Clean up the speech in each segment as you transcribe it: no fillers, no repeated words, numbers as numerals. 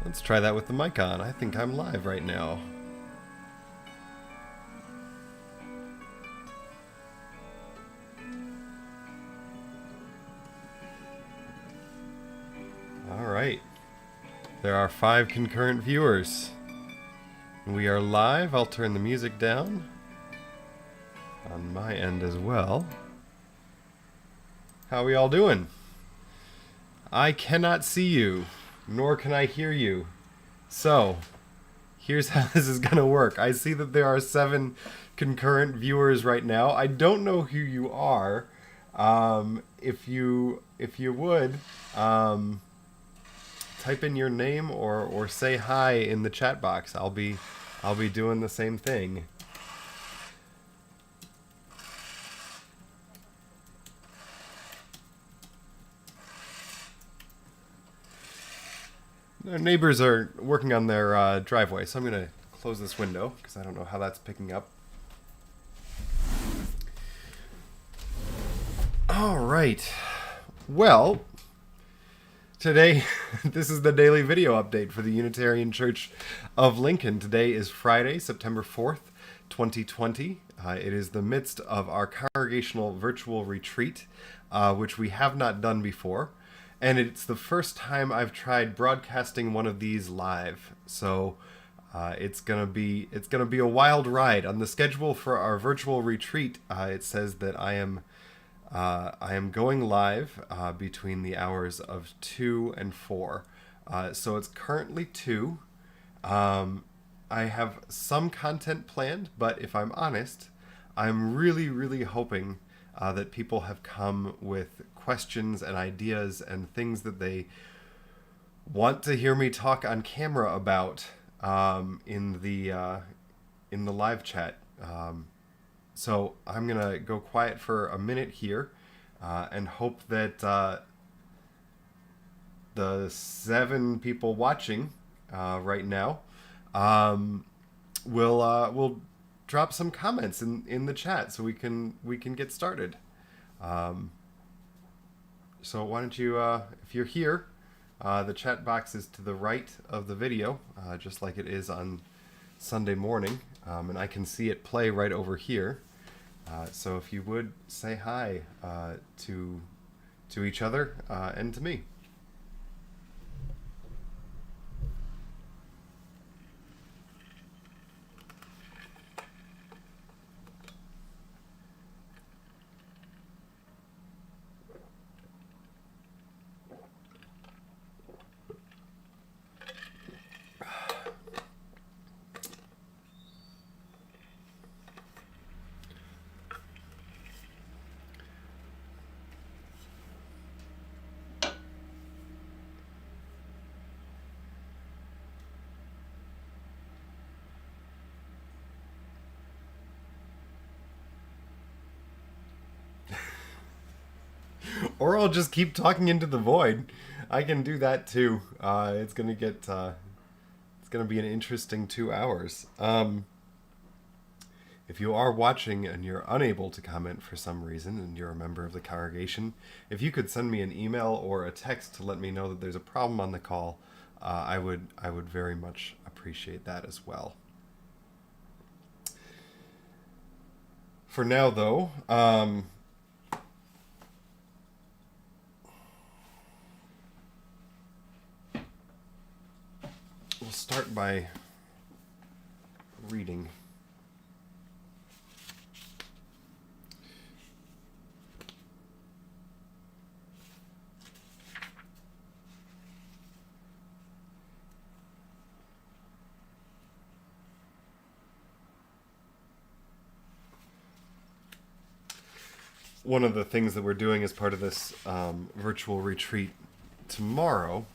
Let's try that with the mic on. I think I'm live right now. All right. There are 5 concurrent viewers. We are live. I'll turn the music down on my end as well. How are we all doing? I cannot see you, nor can I hear you. So, here's how this is going to work. I see that there are 7 concurrent viewers right now. I don't know who you are. If you would, type in your name or say hi in the chat box. I'll be doing the same thing. Our neighbors are working on their driveway, so I'm going to close this window because I don't know how that's picking up. All right. Well, today, this is the daily video update for the Unitarian Church of Lincoln. Today is Friday, September 4th, 2020. It is the midst of our Congregational Virtual Retreat, which we have not done before. And it's the first time I've tried broadcasting one of these live. So it's gonna be a wild ride. On the schedule for our virtual retreat, it says that I am going live between the hours of 2 and 4. So it's currently 2. I have some content planned, but if I'm honest, I'm really hoping that people have come with questions and ideas and things that they want to hear me talk on camera about in the live chat. So I'm gonna go quiet for a minute here and hope that the 7 people watching right now will drop some comments in the chat so we can get started. So why don't you, if you're here, the chat box is to the right of the video, just like it is on Sunday morning, and I can see it play right over here. So if you would say hi to each other and to me. Or I'll just keep talking into the void. I can do that too. It's gonna be an interesting 2 hours. If you are watching and you're unable to comment for some reason and you're a member of the congregation, if you could send me an email or a text to let me know that there's a problem on the call, I would very much appreciate that as well. For now, though, we'll start by reading. One of the things that we're doing as part of this virtual retreat tomorrow.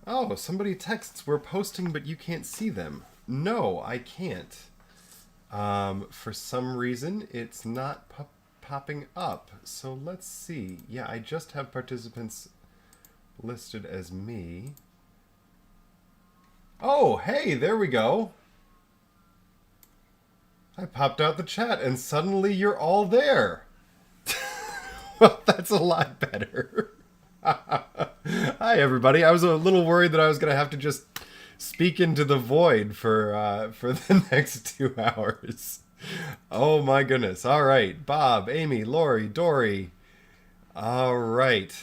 Oh, somebody texts, we're posting, but you can't see them. No, I can't. For some reason, it's not popping up. So let's see. Yeah, I just have participants listed as me. Oh, hey, there we go. I popped out the chat and suddenly you're all there. Well, that's a lot better. Hi, everybody. I was a little worried that I was going to have to just speak into the void for the next 2 hours. Oh my goodness. All right, Bob, Amy, Lori, Dory. All right.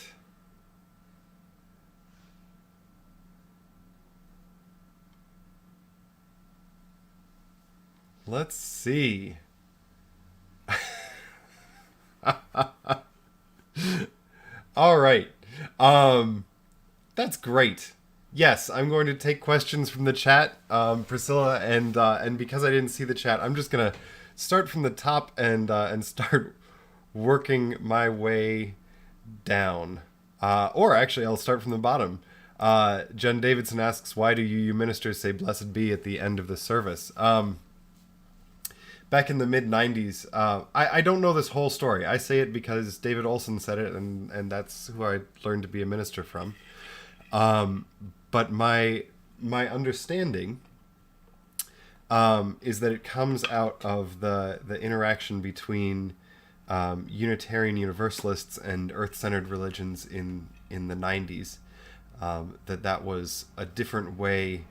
Let's see. All right. Um, that's great. Yes, I'm going to take questions from the chat, Priscilla, and because I didn't see the chat, I'm just gonna start from the top and start working my way down. Or actually, I'll start from the bottom. Jen Davidson asks, "Why do you ministers say 'Blessed be' at the end of the service?" Back in the mid '90s, I don't know this whole story. I say it because David Olson said it, and that's who I learned to be a minister from. Um, but my understanding is that it comes out of the interaction between Unitarian Universalists and Earth-centered religions in the '90s. That was a different way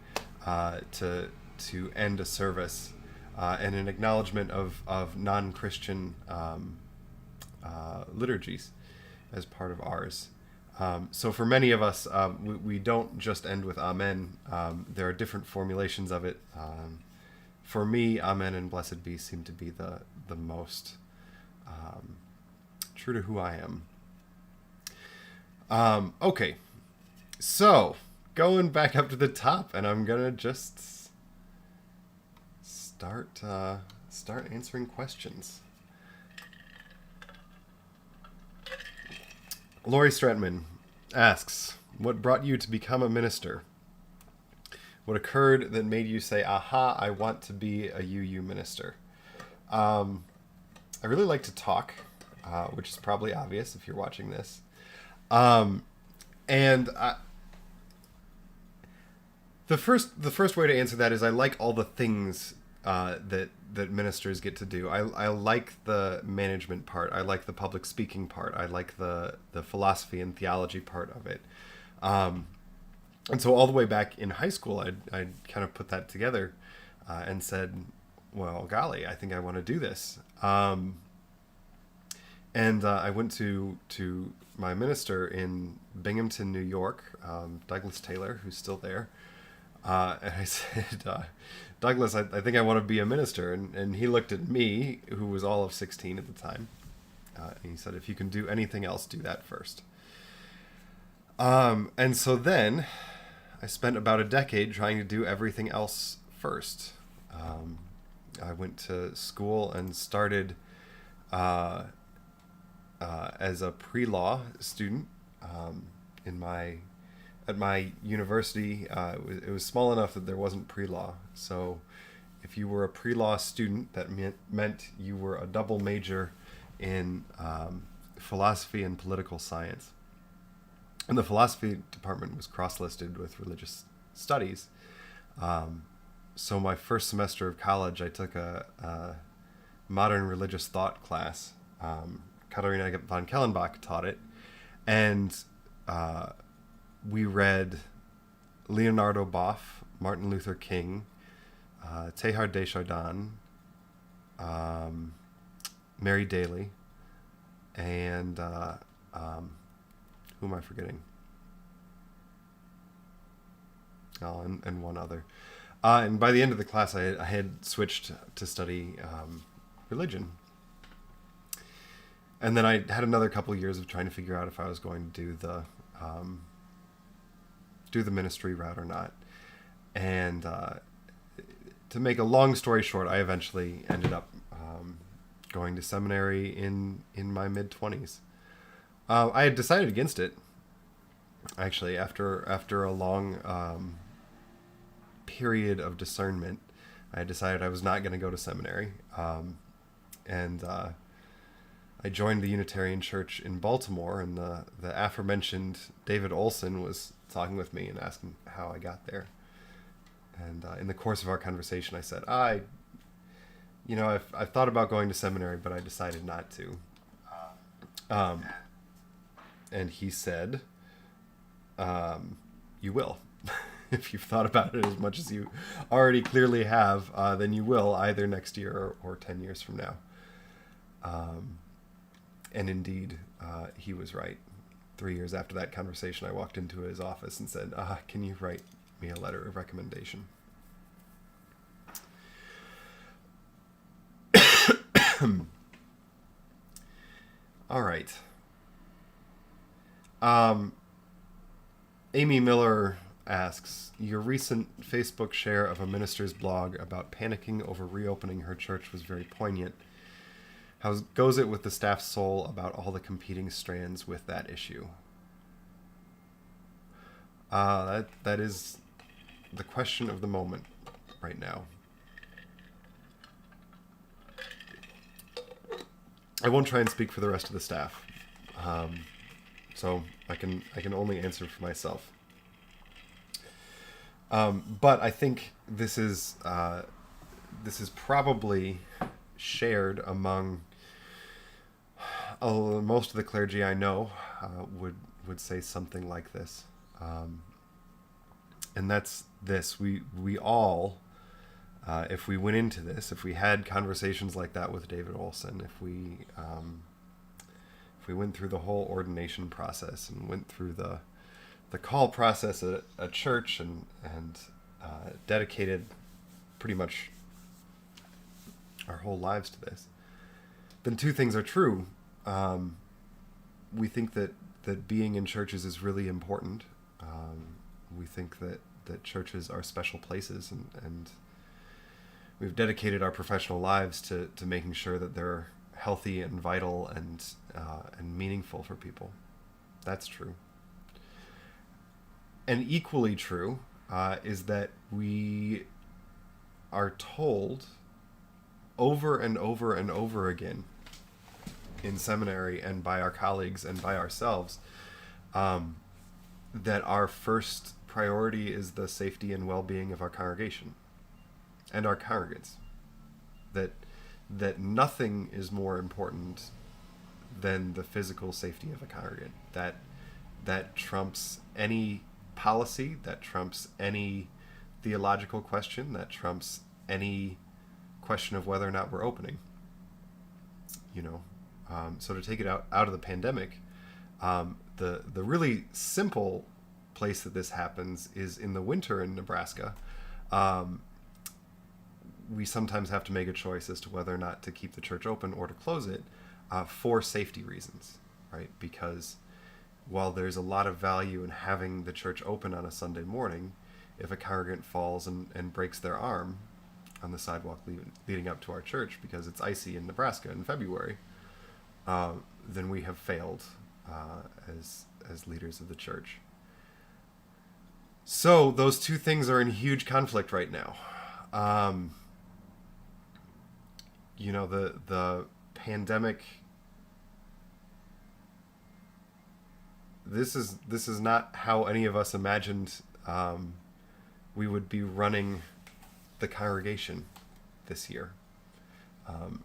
to end a service, and an acknowledgement of non-Christian liturgies as part of ours. So for many of us, we don't just end with Amen. There are different formulations of it. For me, Amen and Blessed Be seem to be the most true to who I am. Okay, so going back up to the top, and I'm gonna just start answering questions. Lori Stratman asks, "What brought you to become a minister? What occurred that made you say, 'Aha, I want to be a UU minister?'" I really like to talk, which is probably obvious if you're watching this. And the first way to answer that is I like all the things that ministers get to do. I like the management part. I like the public speaking part. I like the philosophy and theology part of it. And so all the way back in high school, I kind of put that together and said, well, golly, I think I want to do this. And I went to my minister in Binghamton, New York, Douglas Taylor, who's still there. And I said, "Douglas, I think I want to be a minister." And he looked at me, who was all of 16 at the time, and he said, "If you can do anything else, do that first." And so then I spent about a decade trying to do everything else first. I went to school and started as a pre-law student at my university. It was small enough that there wasn't pre-law. So if you were a pre-law student, that meant you were a double major in philosophy and political science. And the philosophy department was cross-listed with religious studies. So my first semester of college, I took a modern religious thought class. Katharina von Kellenbach taught it. And we read Leonardo Boff, Martin Luther King, Teilhard de Chardin, Mary Daly, and who am I forgetting? Oh, and one other. And by the end of the class, I had switched to study religion. And then I had another couple of years of trying to figure out if I was going to do the ministry route or not. And to make a long story short, I eventually ended up going to seminary in my mid-20s. I had decided against it, actually, after a long period of discernment. I had decided I was not going to go to seminary. And I joined the Unitarian Church in Baltimore, and the aforementioned David Olson was talking with me and asking how I got there. And in the course of our conversation, I said, I've thought about going to seminary, but I decided not to. And he said, you will. If you've thought about it as much as you already clearly have, then you will, either next year or 10 years from now. And indeed, he was right. 3 years after that conversation, I walked into his office and said, can you write me a letter of recommendation? All right. Amy Miller asks, your recent Facebook share of a minister's blog about panicking over reopening her church was very poignant. How goes it with the staff's soul about all the competing strands with that issue? That is the question of the moment right now. I won't try and speak for the rest of the staff, so I can only answer for myself. But I think this is probably shared among most of the clergy I know. Would say something like this, and that's this: we all, if we went into this, if we had conversations like that with David Olson, if we went through the whole ordination process and went through the call process at a church and dedicated pretty much our whole lives to this, then two things are true. We think that being in churches is really important. We think that churches are special places, and we've dedicated our professional lives to making sure that they're healthy and vital and meaningful for people. That's true. And equally true is that we are told over and over and over again in seminary and by our colleagues and by ourselves that our first priority is the safety and well-being of our congregation and our congregants. That nothing is more important than the physical safety of a congregant. That trumps any policy, that trumps any theological question, that trumps any question of whether or not we're opening. So to take it out of the pandemic, the really simple place that this happens is in the winter in Nebraska. We sometimes have to make a choice as to whether or not to keep the church open or to close it for safety reasons, right? Because while there's a lot of value in having the church open on a Sunday morning, if a congregant falls and breaks their arm on the sidewalk leading up to our church because it's icy in Nebraska in February, then we have failed as leaders of the church. So those two things are in huge conflict right now. The pandemic. This is not how any of us imagined we would be running the congregation this year.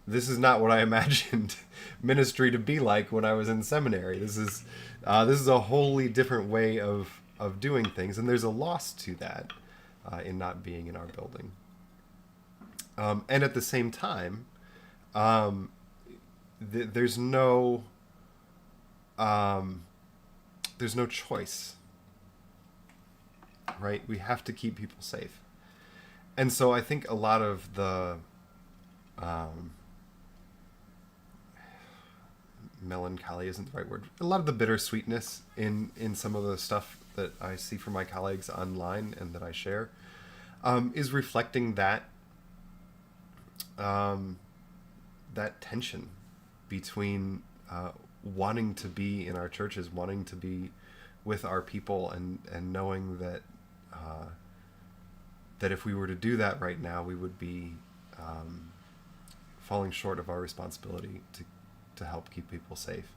This is not what I imagined ministry to be like when I was in seminary. This is a wholly different way of doing things, and there's a loss to that in not being in our building. And at the same time, there's no choice, right? We have to keep people safe. And so I think a lot of the melancholy isn't the right word. A lot of the bittersweetness in some of the stuff that I see from my colleagues online and that I share is reflecting that tension between wanting to be in our churches, wanting to be with our people, and knowing that that if we were to do that right now, we would be falling short of our responsibility to help keep people safe.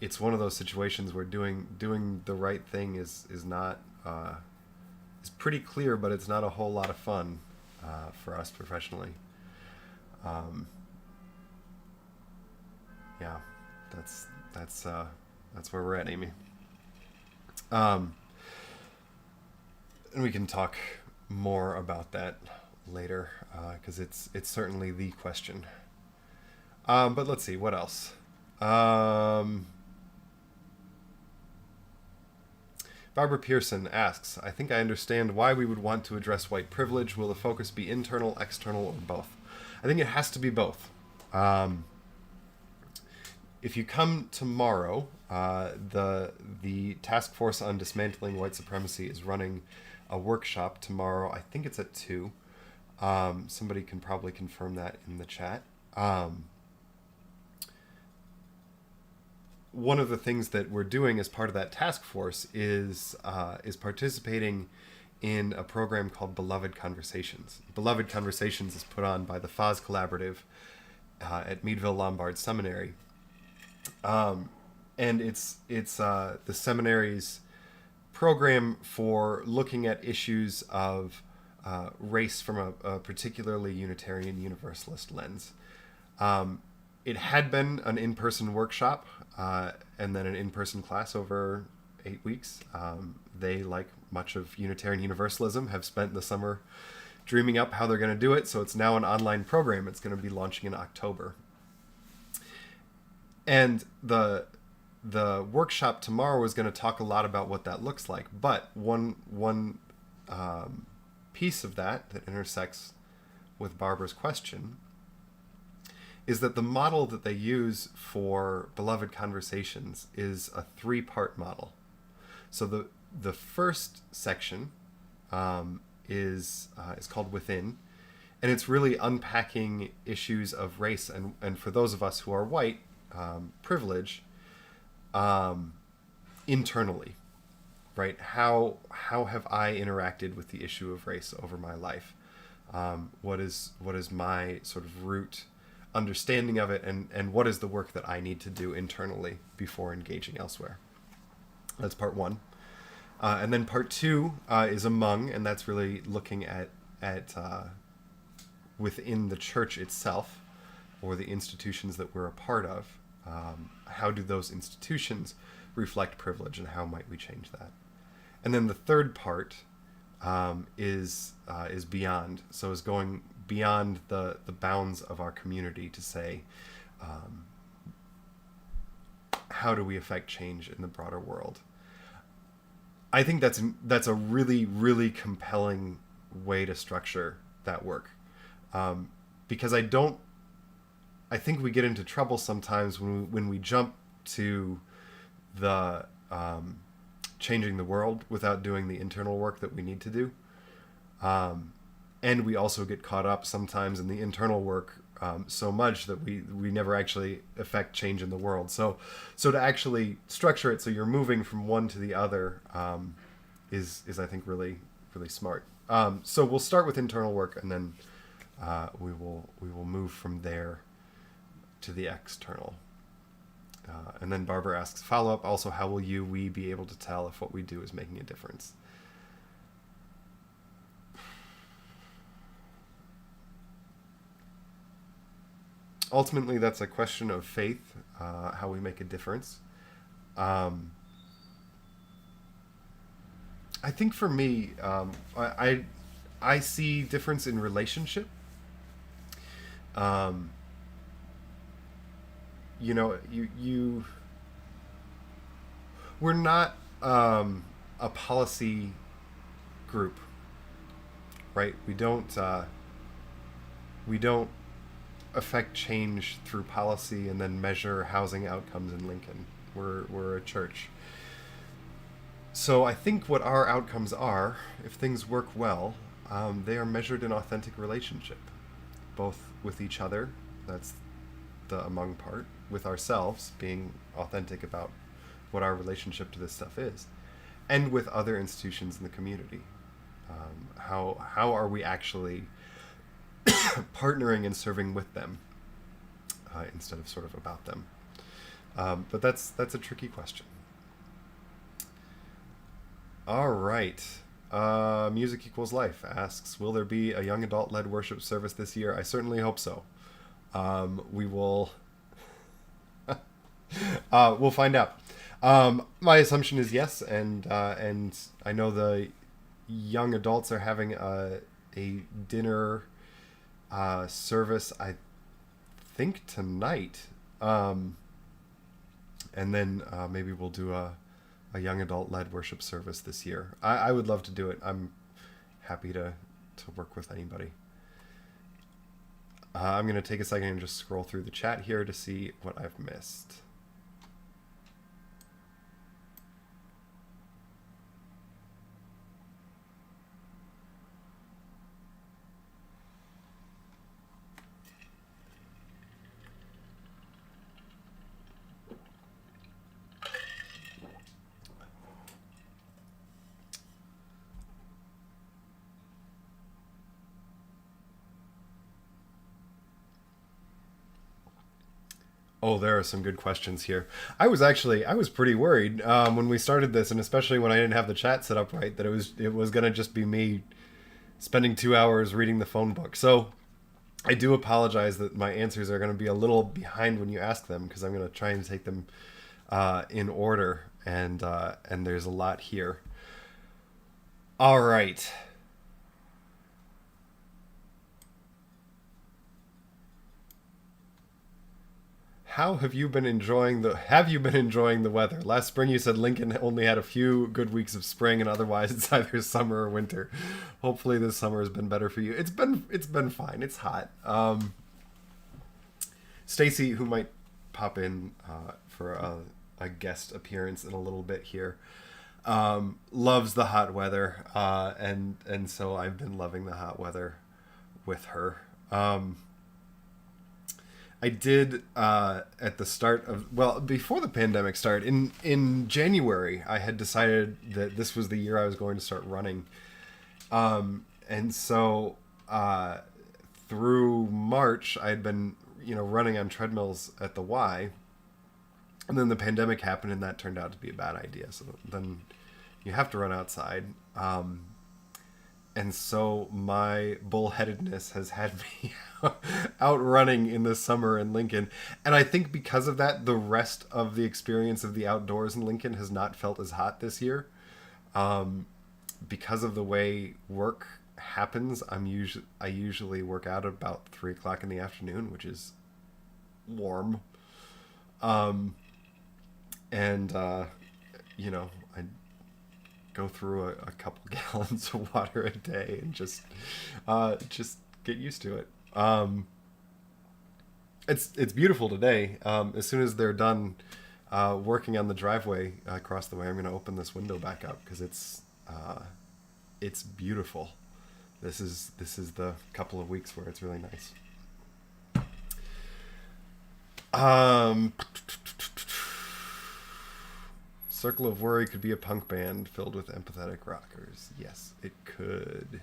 It's one of those situations where doing the right thing is not is pretty clear, but it's not a whole lot of fun for us professionally. Yeah, that's That's where we're at, Amy. And we can talk more about that later, because it's certainly the question. But let's see, what else? Barbara Pearson asks, I think I understand why we would want to address white privilege. Will the focus be internal, external, or both? I think it has to be both. If you come tomorrow, the Task Force on Dismantling White Supremacy is running a workshop tomorrow. I think it's at 2. Somebody can probably confirm that in the chat. One of the things that we're doing as part of that task force is participating in a program called Beloved Conversations. Beloved Conversations is put on by the Foz Collaborative at Meadville Lombard Seminary. And it's the seminary's program for looking at issues of race from a particularly Unitarian Universalist lens. It had been an in-person workshop and then an in-person class over 8 weeks. They, like much of Unitarian Universalism, have spent the summer dreaming up how they're going to do it, so it's now an online program. It's going to be launching in October. And the workshop tomorrow is going to talk a lot about what that looks like. But one piece of that intersects with Barbara's question is that the model that they use for Beloved Conversations is a 3-part model. So the first section is called Within, and it's really unpacking issues of race and for those of us who are white, privilege internally, right? How have I interacted with the issue of race over my life? What is my sort of root understanding of it, and what is the work that I need to do internally before engaging elsewhere? That's part 1. And then part 2 is Among, and that's really looking at within the church itself, or the institutions that we're a part of. How do those institutions reflect privilege, and how might we change that? And then the third part is beyond. So is going beyond the bounds of our community to say, how do we affect change in the broader world? I think that's a really, really compelling way to structure that work, because I think we get into trouble sometimes when we jump to the changing the world without doing the internal work that we need to do. And we also get caught up sometimes in the internal work so much that we never actually affect change in the world. So to actually structure it so you're moving from one to the other is I think really, really smart. So we'll start with internal work, and then we will move from there to the external. And then Barbara asks, follow-up, also, how will we be able to tell if what we do is making a difference? Ultimately, that's a question of faith, how we make a difference. I think for me, I see difference in relationship. We're not a policy group, right? We don't affect change through policy and then measure housing outcomes in Lincoln. We're a church. So I think what our outcomes are, if things work well, they are measured in authentic relationship, both with each other, that's the among part, with ourselves, being authentic about what our relationship to this stuff is, and with other institutions in the community. How are we actually partnering and serving with them instead of sort of about them? But that's a tricky question. All right. Music Equals Life asks, will there be a young adult-led worship service this year? I certainly hope so. We will we'll find out. My assumption is yes, and I know the young adults are having a dinner service. I think tonight, and then maybe we'll do a young adult led worship service this year. I would love to do it. I'm happy to work with anybody. I'm going to take a second and just scroll through the chat here to see what I've missed. Oh, there are some good questions here. I was pretty worried when we started this, and especially when I didn't have the chat set up right, that it was going to just be me spending 2 hours reading the phone book. So I do apologize that my answers are going to be a little behind when you ask them, because I'm going to try and take them in order, and there's a lot here. All right. How have you been enjoying the weather? Last spring you said Lincoln only had a few good weeks of spring, and otherwise it's either summer or winter. Hopefully this summer has been better for you. It's been fine. It's hot. Stacy, who might pop in for a guest appearance in a little bit here, loves the hot weather, and so I've been loving the hot weather with her. I did at the start of, well, before the pandemic started, in January, I had decided that this was the year I was going to start running. And so through March, I had been, running on treadmills at the Y. And then the pandemic happened, and that turned out to be a bad idea. So then you have to run outside. And so my bullheadedness has had me out running in the summer in Lincoln. And I think because of that, the rest of the experience of the outdoors in Lincoln has not felt as hot this year. Because of the way work happens, I usually work out at about 3 o'clock in the afternoon, which is warm. I go through a couple gallons of water a day and just get used to it. It's beautiful today. As soon as they're done working on the driveway across the way, I'm going to open this window back up because it's beautiful. This is the couple of weeks where it's really nice. Circle of Worry could be a punk band filled with empathetic rockers. Yes, it could.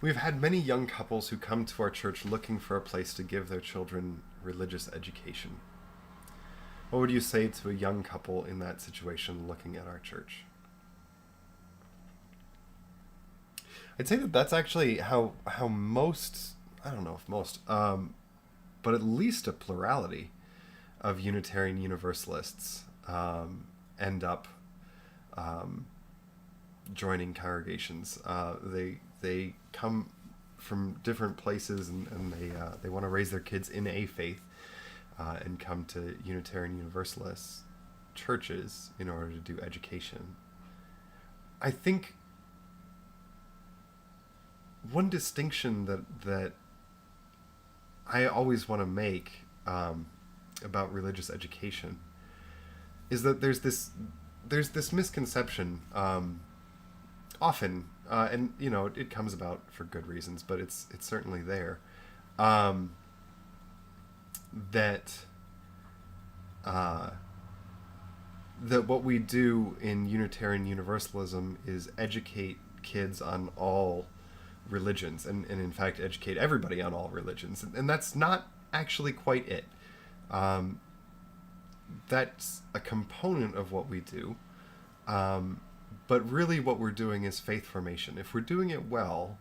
We've had many young couples who come to our church looking for a place to give their children religious education. What would you say to a young couple in that situation looking at our church? I'd say that that's actually how most, I don't know if most, but at least a plurality of Unitarian Universalists end up joining congregations. They come from different places, and they want to raise their kids in a faith and come to Unitarian Universalist churches in order to do education. I think one distinction that I always want to make about religious education is that there's this misconception often, and it comes about for good reasons, but it's certainly there, that what we do in Unitarian Universalism is educate kids on all religions, and in fact educate everybody on all religions, and that's not actually quite it. That's a component of what we do, but really what we're doing is faith formation. If we're doing it well,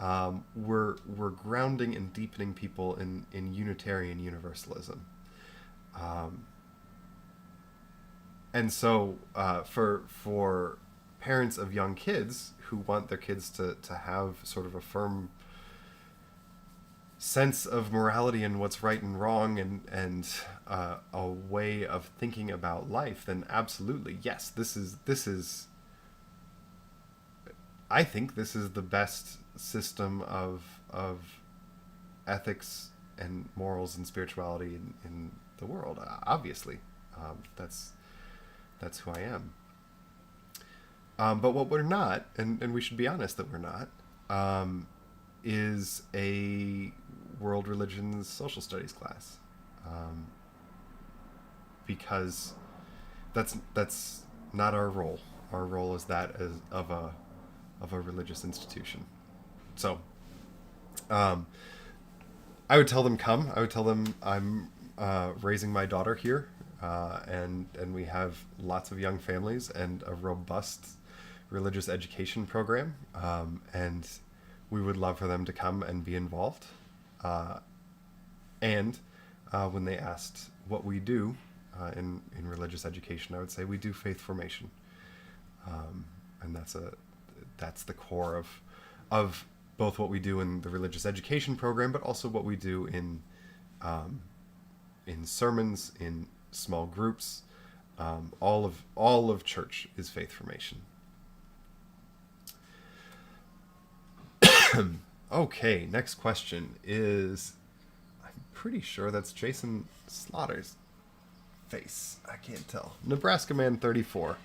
we're grounding and deepening people in Unitarian Universalism. And so for parents of young kids who want their kids to have sort of a firm sense of morality and what's right and wrong, and a way of thinking about life, then absolutely, yes, this is I think this is the best system of ethics and morals and spirituality in the world. Obviously, that's who I am. But what we're not, and we should be honest that we're not, is a world religions social studies class, because that's not our role. Our role is that of a religious institution. So, I would tell them come. I would tell them I'm raising my daughter here, and we have lots of young families and a robust religious education program, and we would love for them to come and be involved. And when they asked what we do in religious education, I would say we do faith formation, and that's the core of both what we do in the religious education program, but also what we do in sermons, in small groups. All of church is faith formation. Okay, next question is, I'm pretty sure that's Jason Slaughter's face. I can't tell. Nebraska Man 34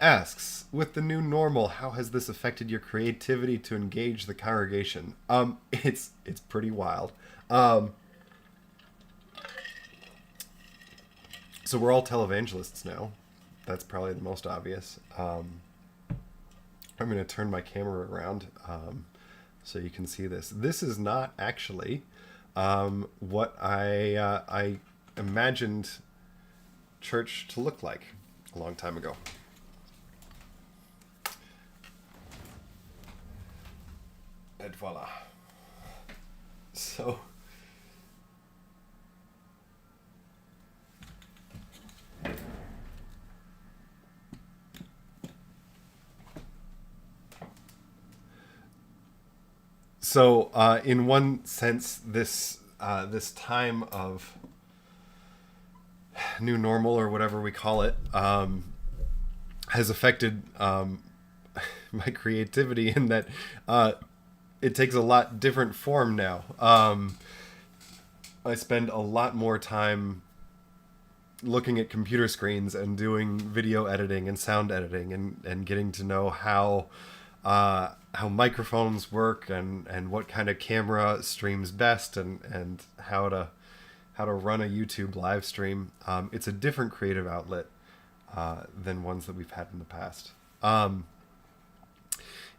asks, with the new normal, how has this affected your creativity to engage the congregation? It's pretty wild. So we're all televangelists now. That's probably the most obvious. I'm going to turn my camera around so you can see this. This is not actually what I imagined church to look like a long time ago. And voila. So, in one sense, this time of new normal, or whatever we call it, has affected my creativity in that it takes a lot different form now. I spend a lot more time looking at computer screens and doing video editing and sound editing, and getting to know how microphones work, and what kind of camera streams best, and how to run a YouTube live stream. It's a different creative outlet than ones that we've had in the past.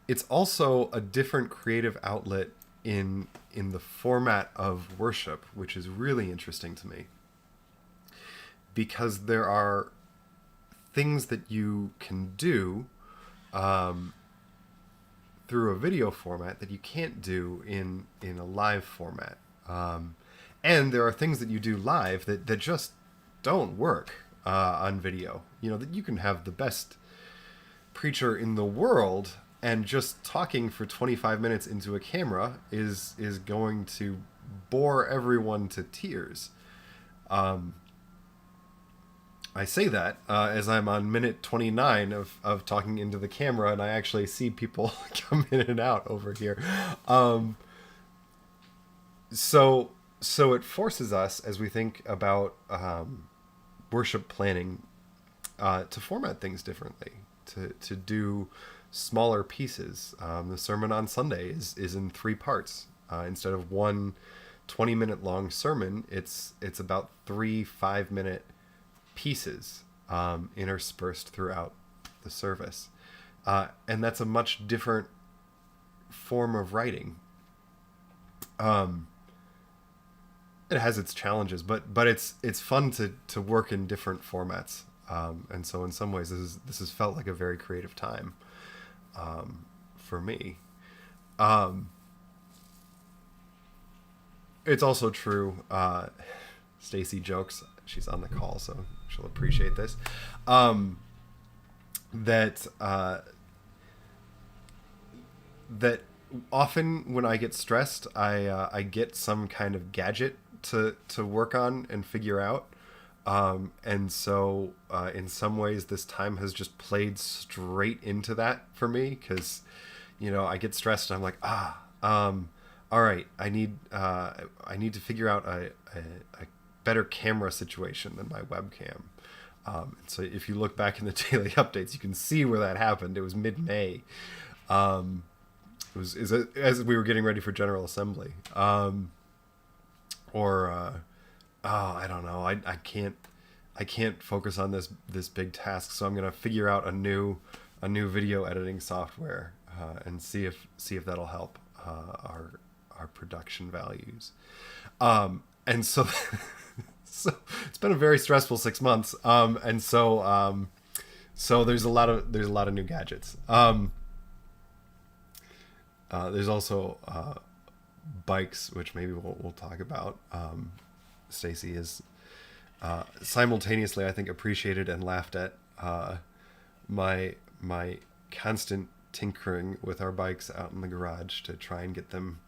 It's also a different creative outlet in the format of worship, which is really interesting to me, because there are things that you can do through a video format that you can't do in a live format. And there are things that you do live that just don't work on video. You know, that you can have the best preacher in the world, and just talking for 25 minutes into a camera is going to bore everyone to tears. I say that as I'm on minute 29 of talking into the camera, and I actually see people come in and out over here. So it forces us, as we think about worship planning, to format things differently, to do smaller pieces. The sermon on Sunday is in 3 parts. Instead of one 20-minute long sermon, it's about 3 5-minute pieces interspersed throughout the service. And that's a much different form of writing. It has its challenges, but it's fun to work in different formats. And so in some ways this has felt like a very creative time for me. it's also true. Stacy jokes. She's on the call, so she'll appreciate this. That that often when I get stressed, I get some kind of gadget to work on and figure out. And so in some ways, this time has just played straight into that for me because, I get stressed and I'm like, all right, I need to figure out a better camera situation than my webcam. So if you look back in the daily updates, you can see where that happened. It was mid-May. It was as we were getting ready for General Assembly. I don't know. I can't focus on this big task, so I'm gonna figure out a new video editing software and see if that'll help our production values. And so so it's been a very stressful 6 months. So there's a lot of new gadgets. There's also bikes, which maybe we'll talk about. Stacy is simultaneously, I think, appreciated and laughed at my constant tinkering with our bikes out in the garage to try and get them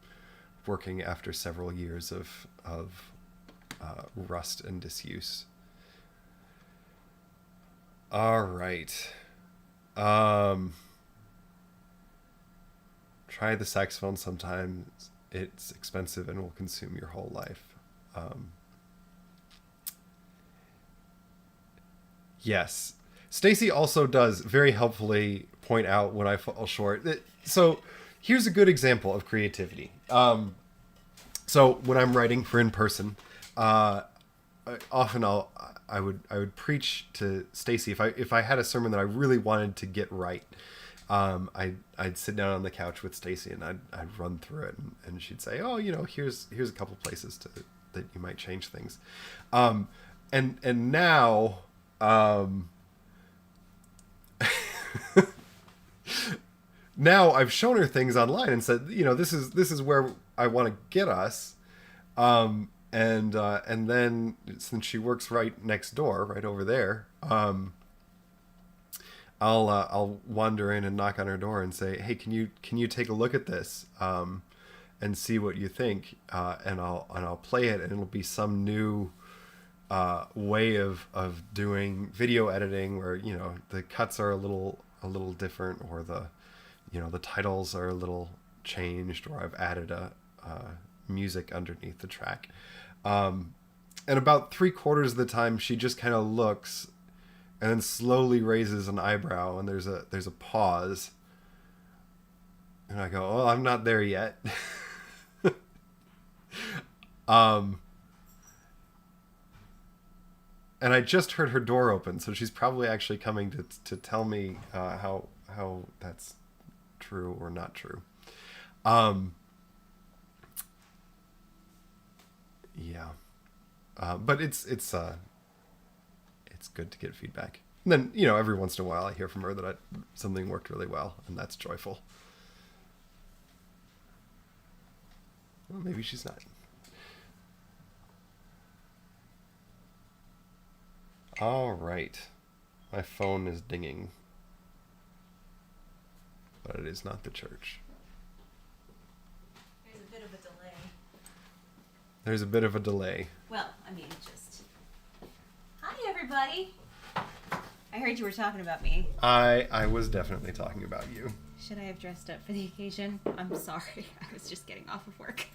working after several years of rust and disuse. All right. Try the saxophone sometime. It's expensive and will consume your whole life. Yes. Stacy also does very helpfully point out when I fall short. So here's a good example of creativity. So when I'm writing for in person, often I would preach to Stacy if I had a sermon that I really wanted to get right. I'd sit down on the couch with Stacy and I'd run through it and she'd say, oh, here's a couple places that you might change things. And now, now I've shown her things online and said, this is where I want to get us. And then since she works right next door, right over there, I'll wander in and knock on her door and say, hey, can you take a look at this, and see what you think? And I'll play it, and it'll be some new way of doing video editing where, the cuts are a little different, or the titles are a little changed, or I've added a music underneath the track. And about 3/4 of the time she just kind of looks and then slowly raises an eyebrow, and there's a pause. And I go, oh, I'm not there yet. And I just heard her door open, so she's probably actually coming to tell me how that's true or not true. Yeah. But it's good to get feedback. And then, every once in a while I hear from her that something worked really well, and that's joyful. Well, maybe she's not. All right. My phone is dinging. But it is not the church. There's a bit of a delay. There's a bit of a delay. Well, just... Hi, everybody. I heard you were talking about me. I was definitely talking about you. Should I have dressed up for the occasion? I'm sorry. I was just getting off of work.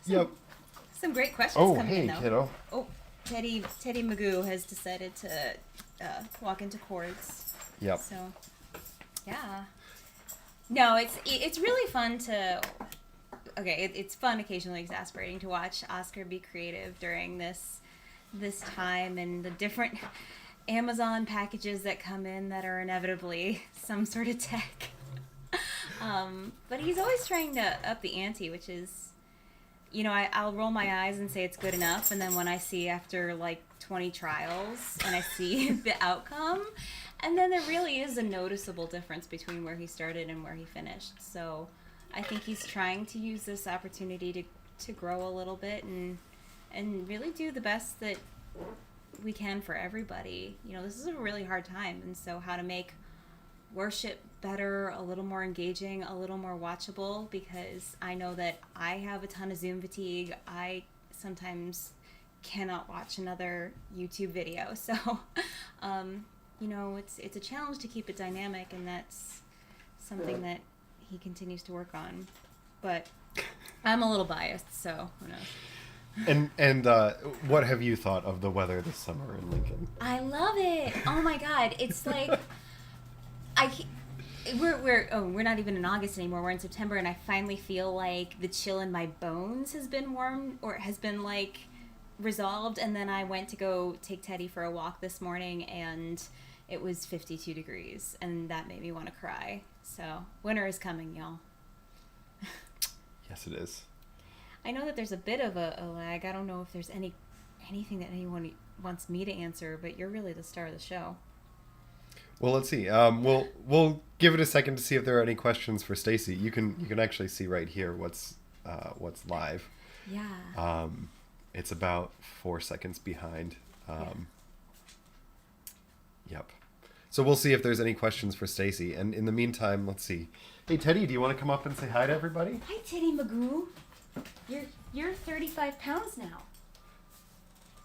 Yep. Some great questions coming in, though. Oh, hey, kiddo. Oh, Teddy Magoo has decided to walk into chords. Yep. So, yeah. No, it's really fun to... Okay, it's fun, occasionally exasperating to watch Oscar be creative during this time, and the different Amazon packages that come in that are inevitably some sort of tech. But he's always trying to up the ante, which is, I'll roll my eyes and say it's good enough, and then when I see after like 20 trials and I see the outcome, and then there really is a noticeable difference between where he started and where he finished. So I think he's trying to use this opportunity to grow a little bit and really do the best that we can for everybody. You know, this is a really hard time, and so how to make worship better, a little more engaging, a little more watchable, because I know that I have a ton of Zoom fatigue. I sometimes cannot watch another YouTube video. So, you know, it's a challenge to keep it dynamic, and that's something that he continues to work on. But I'm a little biased, so who knows. And what have you thought of the weather this summer in Lincoln? I love it. Oh my God, it's like we're not even in August anymore. We're in September, and I finally feel like the chill in my bones has been warm, or has been like resolved. And then I went to go take Teddy for a walk this morning, and it was 52 degrees, and that made me want to cry. So winter is coming, y'all. Yes, it is. I know that there's a bit of a lag. I don't know if there's anything that anyone wants me to answer, but you're really the star of the show. Well, let's see. We'll give it a second to see if there are any questions for Stacy. You can actually see right here what's live. Yeah. It's about 4 seconds behind. Yep. So we'll see if there's any questions for Stacy. And in the meantime, let's see. Hey, Teddy, do you want to come up and say hi to everybody? Hi, Teddy Magoo. You're 35 pounds now.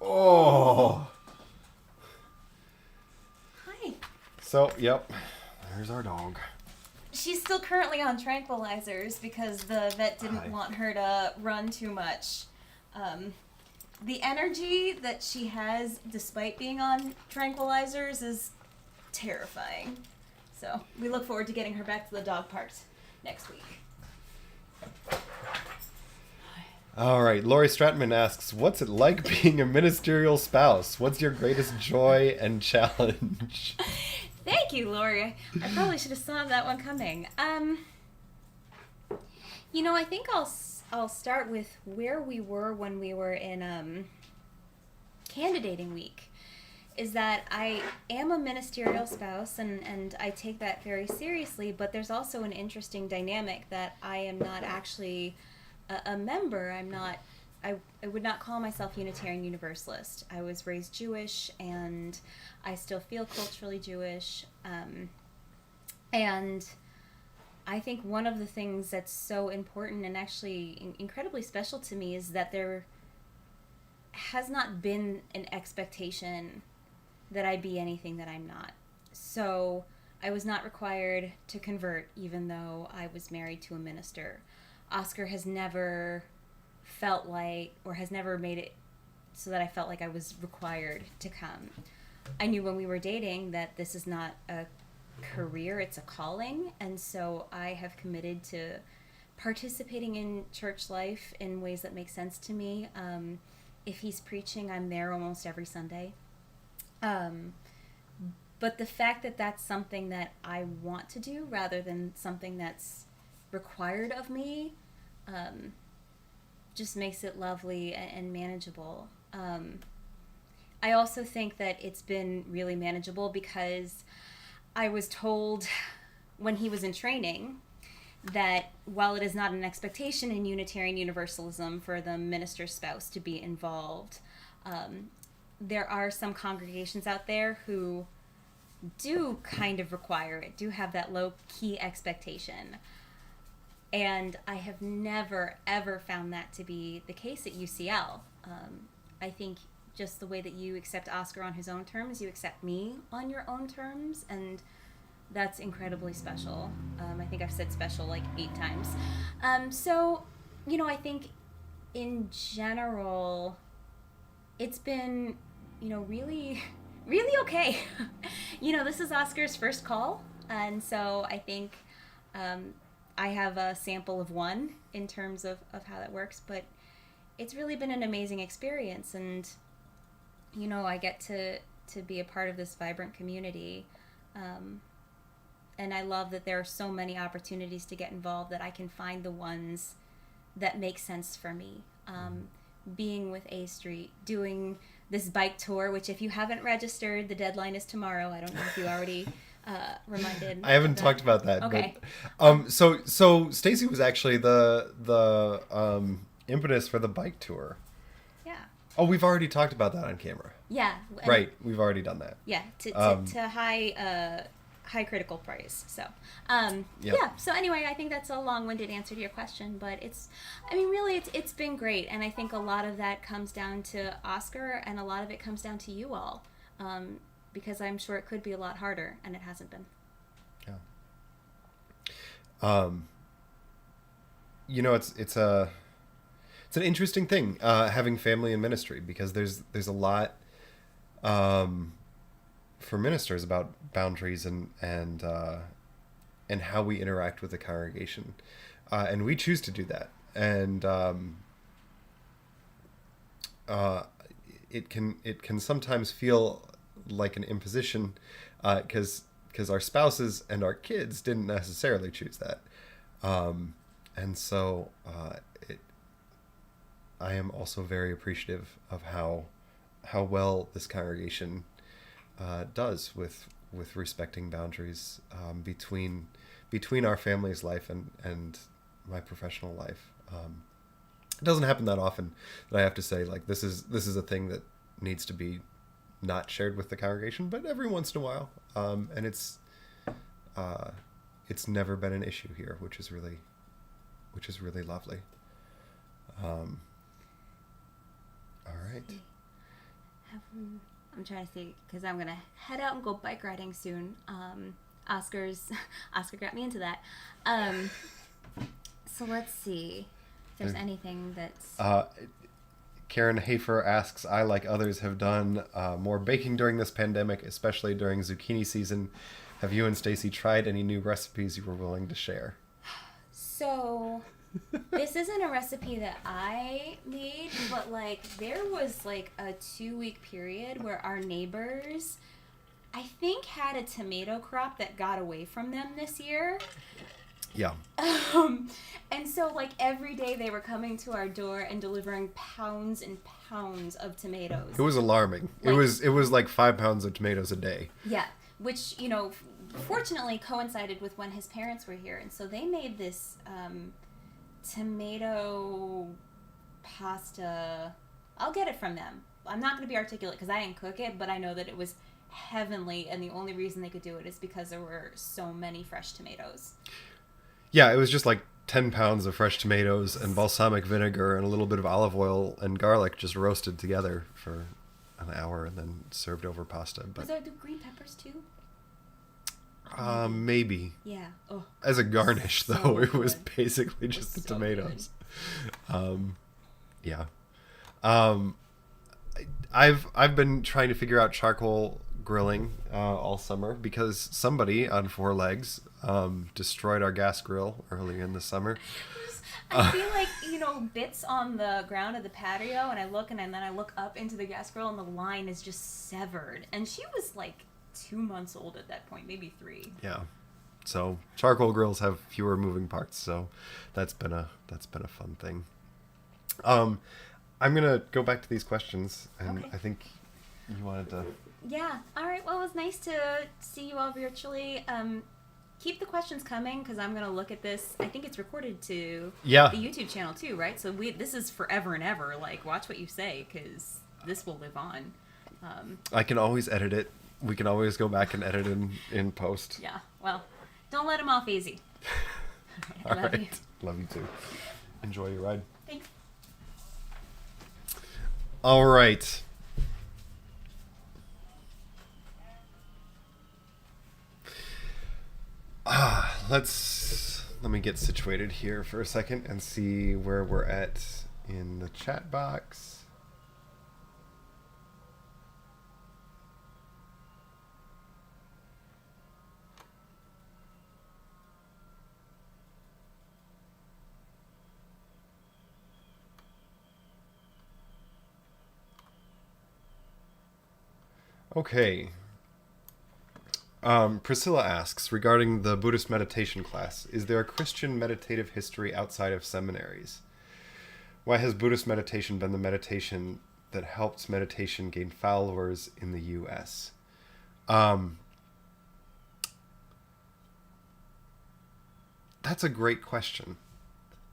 Oh. Hi. So, yep. There's our dog. She's still currently on tranquilizers because the vet didn't want her to run too much. The energy that she has despite being on tranquilizers is terrifying. So we look forward to getting her back to the dog parks next week. All right. Lori Stratman asks, what's it like being a ministerial spouse? What's your greatest joy and challenge? Thank you, Lori. I probably should have saw that one coming. You know, I think I'll start with where we were when we were in candidating week. Is that I am a ministerial spouse, and I take that very seriously, but there's also an interesting dynamic that I am not actually a member. I would not call myself Unitarian Universalist. I was raised Jewish, and I still feel culturally Jewish. And I think one of the things that's so important and actually incredibly special to me is that there has not been an expectation that I be anything that I'm not. So I was not required to convert, even though I was married to a minister. Oscar has never felt like, or has never made it so that I felt like I was required to come. I knew when we were dating that this is not a career, it's a calling, and so I have committed to participating in church life in ways that make sense to me. If he's preaching, I'm there almost every Sunday. But the fact that that's something that I want to do rather than something that's required of me just makes it lovely and manageable. I also think that it's been really manageable because I was told when he was in training that while it is not an expectation in Unitarian Universalism for the minister's spouse to be involved, there are some congregations out there who do kind of require it, do have that low-key expectation. And I have never, ever found that to be the case at UCL. I think just the way that you accept Oscar on his own terms, you accept me on your own terms, and that's incredibly special. I think I've said special like 8 times. So, you know, I think in general, it's been, you know, really, really okay. You know, this is Oscar's first call, and so I think I have a sample of one in terms of how that works, but it's really been an amazing experience, and, you know, I get to be a part of this vibrant community, and I love that there are so many opportunities to get involved that I can find the ones that make sense for me. Being with A Street, doing this bike tour, which if you haven't registered, the deadline is tomorrow. I don't know if you already reminded. I haven't of that. talked about that. Okay. But, so Stacy was actually the impetus for the bike tour. Yeah. Oh, we've already talked about that on camera. Yeah. And Right, we've already done that. Yeah. To high critical praise. So, yeah. So anyway, I think that's a long-winded answer to your question, but really, it's been great, and I think a lot of that comes down to Oscar, and a lot of it comes down to you all, because I'm sure it could be a lot harder, and it hasn't been. Yeah. It's an interesting thing, having family in ministry, because there's a lot for ministers about boundaries and how we interact with the congregation, and we choose to do that, and it can sometimes feel like an imposition, because our spouses and our kids didn't necessarily choose that, and so I am also very appreciative of how well this congregation does with respecting boundaries between our family's life and my professional life. It doesn't happen that often that I have to say, like, this is a thing that needs to be not shared with the congregation, but every once in a while, and it's never been an issue here, which is really lovely. All right. I'm trying to think, because I'm gonna head out and go bike riding soon. Oscar got me into that. So let's see if there's anything that's. Karen Hafer asks, I, like others, have done more baking during this pandemic, especially during zucchini season. Have you and Stacy tried any new recipes you were willing to share? So, this isn't a recipe that I made, but there was a 2-week period where our neighbors, I think, had a tomato crop that got away from them this year. Yeah. And so every day they were coming to our door and delivering pounds and pounds of tomatoes. It was alarming. It was like 5 pounds of tomatoes a day. Yeah, which, fortunately coincided with when his parents were here. And so they made this tomato pasta. I'll get it from them. I'm not going to be articulate because I didn't cook it, but I know that it was heavenly, and the only reason they could do it is because there were so many fresh tomatoes. Yeah, it was just 10 pounds of fresh tomatoes and balsamic vinegar and a little bit of olive oil and garlic just roasted together for an hour and then served over pasta. But was there green peppers too? Maybe. Yeah. Oh. As a garnish, So though, it good. was basically just the so tomatoes. Yeah. I've been trying to figure out charcoal grilling all summer because somebody on 4 legs destroyed our gas grill earlier in the summer. I feel like, bits on the ground of the patio, and I look, and then I look up into the gas grill, and the line is just severed. And she was 2 months old at that point, maybe 3. Yeah. So charcoal grills have fewer moving parts, so that's been a fun thing. I'm gonna go back to these questions, and Okay. I think you wanted to. Yeah. All right. Well, it was nice to see you all virtually. Keep the questions coming because I'm gonna look at this. I think it's recorded to the YouTube channel too, right? So this is forever and ever. Watch what you say because this will live on. I can always edit it. We can always go back and edit in post. Yeah. Well, don't let them off easy. All Love right. you. Love you too. Enjoy your ride. Thanks. All right. Let me get situated here for a second and see where we're at in the chat box. Okay. Priscilla asks, regarding the Buddhist meditation class, is there a Christian meditative history outside of seminaries? Why has Buddhist meditation been the meditation that helped meditation gain followers in the U.S.? That's a great question.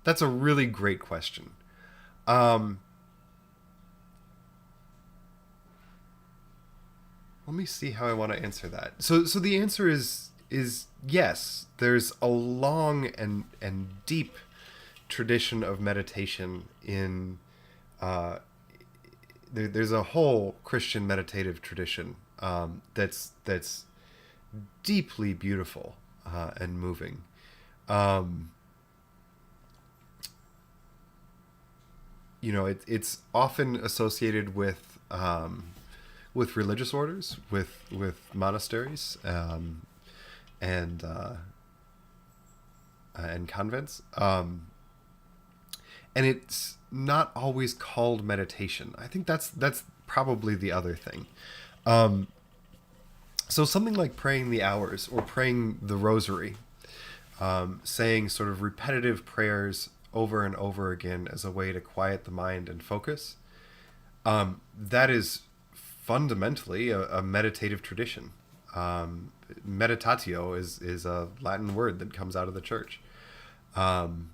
That's a really great question. Let me see how I want to answer that. So the answer is yes. There's a long and deep tradition of meditation in. There's a whole Christian meditative tradition that's deeply beautiful and moving. It's often associated with religious orders, with monasteries, and convents, and it's not always called meditation. I think that's probably the other thing. So something like praying the hours or praying the rosary, saying sort of repetitive prayers over and over again as a way to quiet the mind and focus, that is fundamentally a meditative tradition. Meditatio is a Latin word that comes out of the church. And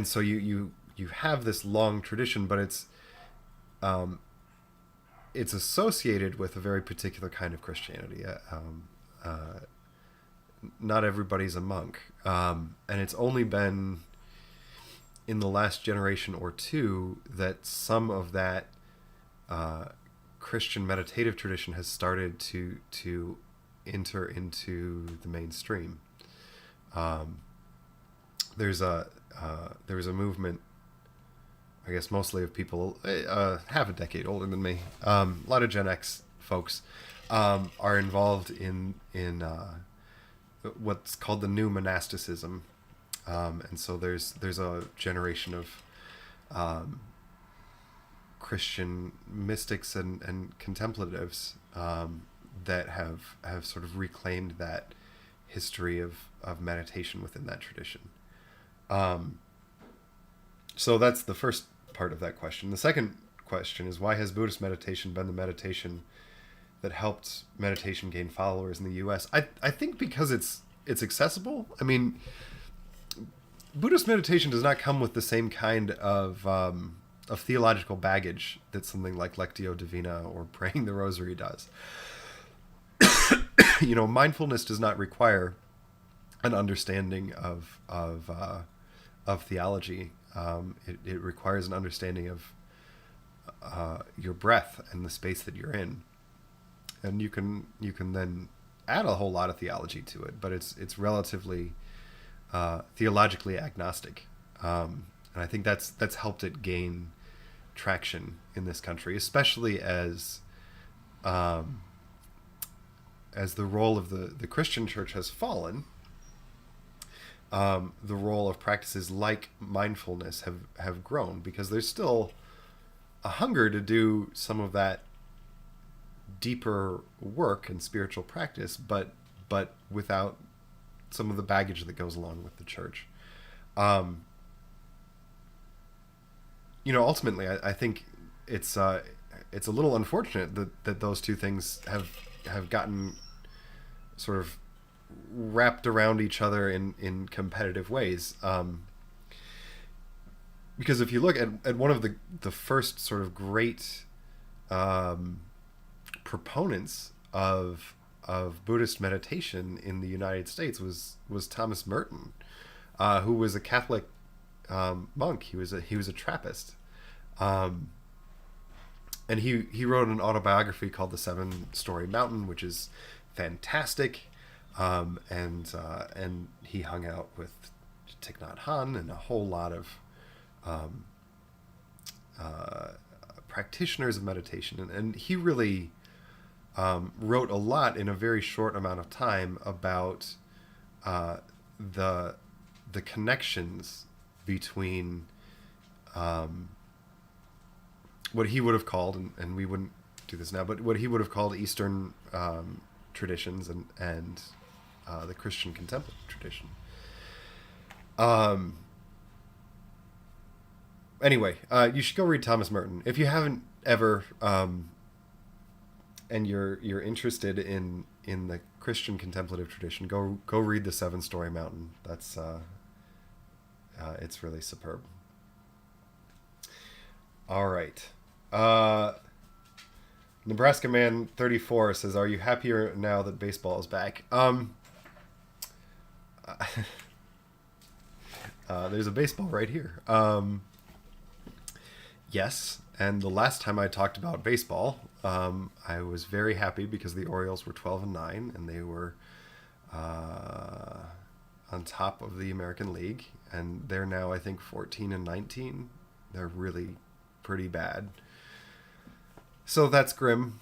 so you have this long tradition, but it's associated with a very particular kind of Christianity. Not everybody's a monk, and it's only been in the last generation or two that some of that Christian meditative tradition has started to enter into the mainstream. There's a movement, I guess mostly of people half a decade older than me. A lot of Gen X folks are involved in what's called the new monasticism, and so there's a generation of Christian mystics and contemplatives that have sort of reclaimed that history of meditation within that tradition. So that's the first part of that question. The second question is, why has Buddhist meditation been the meditation that helped meditation gain followers in the U.S.? I think because it's accessible. I mean, Buddhist meditation does not come with the same kind of theological baggage that something like Lectio Divina or praying the Rosary does. Mindfulness does not require an understanding of theology. It requires an understanding of your breath and the space that you're in, and you can then add a whole lot of theology to it, but it's relatively theologically agnostic, and I think that's helped it gain traction in this country, especially as the role of the Christian church has fallen. The role of practices like mindfulness have grown, because there's still a hunger to do some of that deeper work and spiritual practice, but without some of the baggage that goes along with the church. Ultimately, I think it's a little unfortunate that those two things have gotten sort of wrapped around each other in competitive ways. Because if you look at one of the first sort of great proponents of Buddhist meditation in the United States was Thomas Merton, who was a Catholic monk. He was a Trappist, and he wrote an autobiography called The Seven-Story Mountain, which is fantastic. And he hung out with Thich Nhat Hanh and a whole lot of practitioners of meditation, and he really wrote a lot in a very short amount of time about the connections between what he would have called, and we wouldn't do this now, but what he would have called Eastern traditions and the Christian contemplative tradition. Anyway, you should go read Thomas Merton if you haven't ever and you're interested in the Christian contemplative tradition, go read The Seven-Story Mountain. That's it's really superb. All right. Nebraska Man 34 says, "Are you happier now that baseball is back?" There's a baseball right here. Yes, and the last time I talked about baseball, I was very happy because the Orioles were 12-9, and they were on top of the American League, and they're now, I think, 14-19. They're really pretty bad. So that's grim.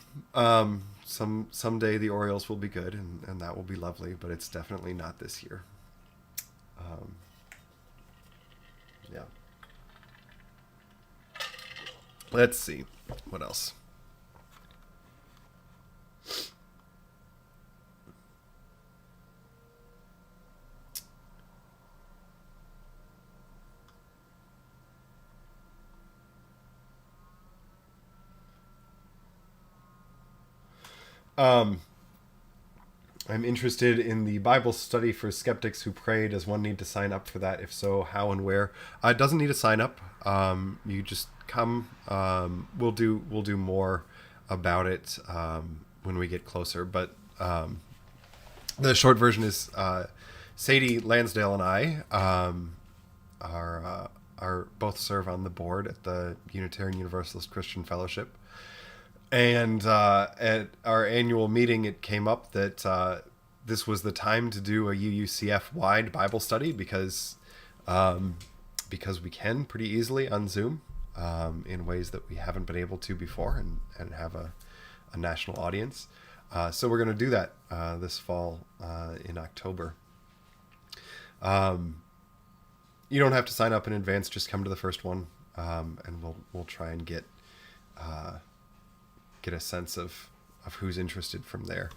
Someday the Orioles will be good, and that will be lovely, but it's definitely not this year. Yeah. Let's see. What else? I'm interested in the Bible study for skeptics who pray. Does one need to sign up for that? If so, how and where? It doesn't need to sign up. You just come. We'll do more about it when we get closer. But the short version is Sadie Lansdale and I are both serve on the board at the Unitarian Universalist Christian Fellowship. And at our annual meeting, it came up that this was the time to do a UUCF-wide Bible study because we can pretty easily on Zoom in ways that we haven't been able to before and have a national audience. So we're going to do that this fall in October. You don't have to sign up in advance; just come to the first one, and we'll try and get a sense of who's interested from there.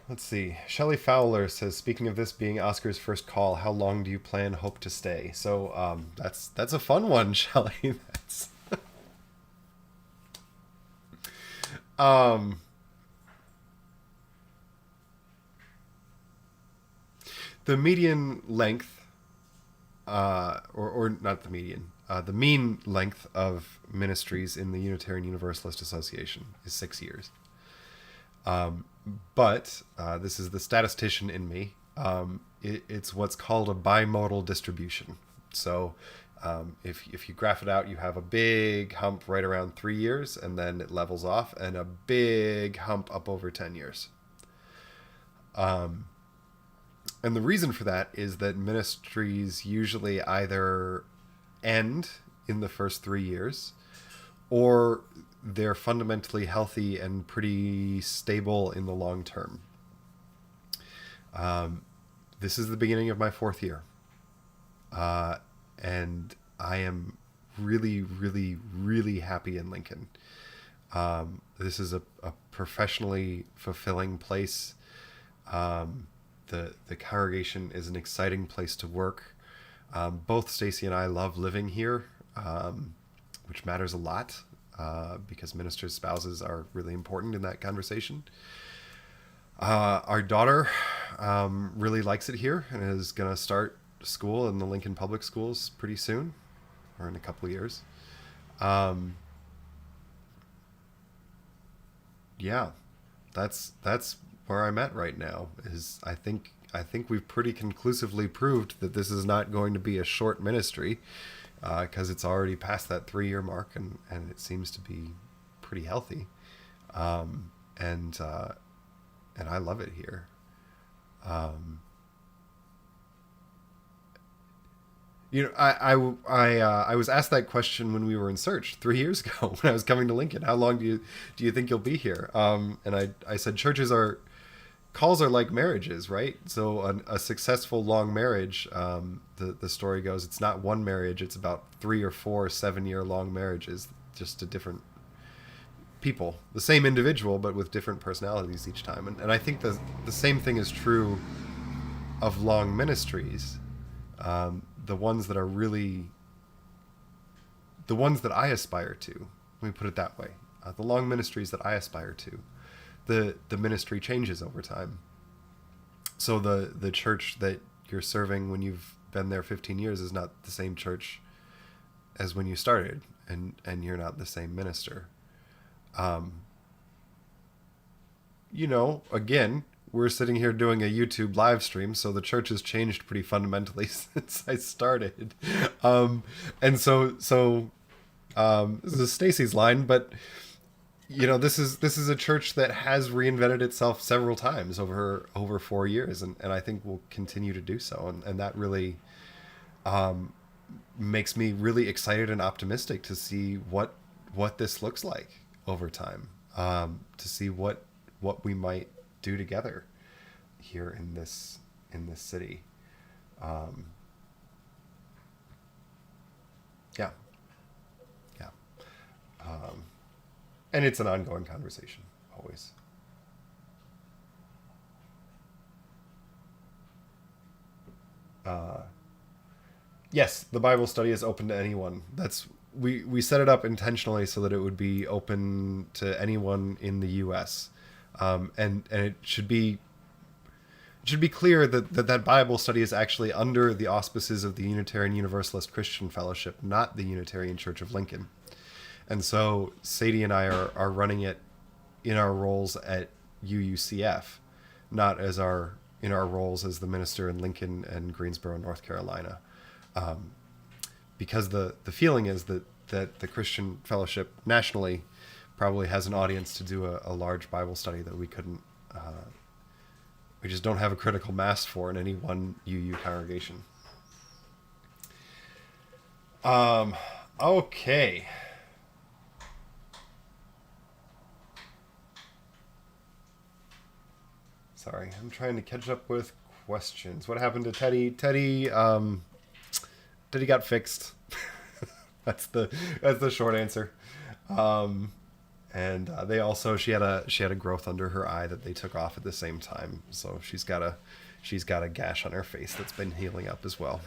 Let's see. Shelley Fowler says, "Speaking of this being Oscar's first call, how long do you hope to stay?" So that's a fun one, Shelley. That's the median length. Or not the median, the mean length of ministries in the Unitarian Universalist Association is 6 years. But this is the statistician in me. It's what's called a bimodal distribution. So if you graph it out, you have a big hump right around 3 years, and then it levels off, and a big hump up over 10 years. And the reason for that is that ministries usually either end in the first 3 years, or they're fundamentally healthy and pretty stable in the long term. This is the beginning of my 4th year. And I am really, really, really happy in Lincoln. This is a professionally fulfilling place. The congregation is an exciting place to work. Both Stacy and I love living here, which matters a lot because ministers' spouses are really important in that conversation. Our daughter really likes it here and is going to start school in the Lincoln Public Schools pretty soon, or in a couple of years. Yeah, that's where I'm at right now. Is I think we've pretty conclusively proved that this is not going to be a short ministry, because it's already past that 3-year mark, and it seems to be pretty healthy, and I love it here. I was asked that question when we were in Search 3 years ago when I was coming to Lincoln. How long do you think you'll be here? And I said calls are like marriages, right? So a successful long marriage, the story goes, it's not one marriage, it's about 3 or 4 7-year long marriages, just to different people, the same individual, but with different personalities each time. And I think the same thing is true of long ministries. the ones that are really the ones that I aspire to. Let me put it that way. The long ministries that I aspire to, the ministry changes over time. So the church that you're serving when you've been there 15 years is not the same church as when you started, and you're not the same minister. Again, we're sitting here doing a YouTube live stream, so the church has changed pretty fundamentally since I started. And so this is Stacy's line, but this is a church that has reinvented itself several times over 4 years, and I think will continue to do so, and that really makes me really excited and optimistic to see what this looks like over time, to see what we might do together here in this city. Yeah. And it's an ongoing conversation, always. Yes, the Bible study is open to anyone. We set it up intentionally so that it would be open to anyone in the U.S. And it should be clear that Bible study is actually under the auspices of the Unitarian Universalist Christian Fellowship, not the Unitarian Church of Lincoln. And so Sadie and I are running it in our roles at UUCF, not in our roles as the minister in Lincoln and Greensboro, North Carolina. Because the feeling is that the Christian Fellowship nationally probably has an audience to do a large Bible study that we couldn't, we just don't have a critical mass for in any one UU congregation. Okay. Sorry, I'm trying to catch up with questions. What happened to Teddy? Teddy got fixed. That's the short answer. And they also she had a growth under her eye that they took off at the same time. So she's got a gash on her face that's been healing up as well.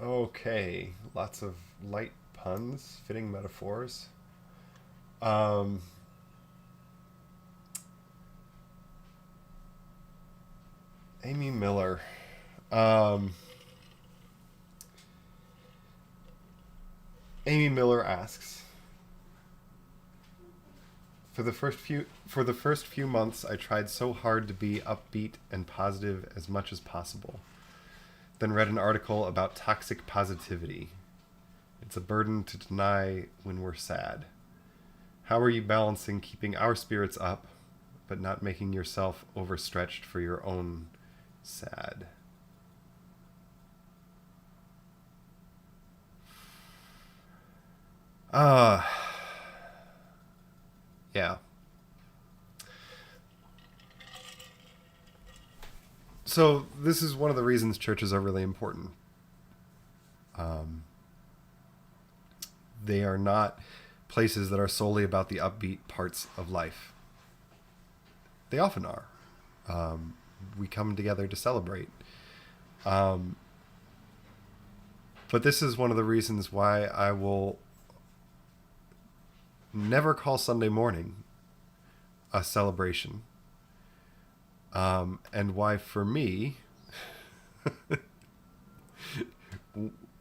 Okay, lots of light puns, fitting metaphors. Amy Miller. Amy Miller asks, For the first few months, I tried so hard to be upbeat and positive as much as possible. Then read an article about toxic positivity. It's a burden to deny when we're sad. How are you balancing keeping our spirits up, but not making yourself overstretched for your own sad? Yeah. So this is one of the reasons churches are really important. They are not places that are solely about the upbeat parts of life. They often are. We come together to celebrate. But this is one of the reasons why I will never call Sunday morning a celebration. And why, for me,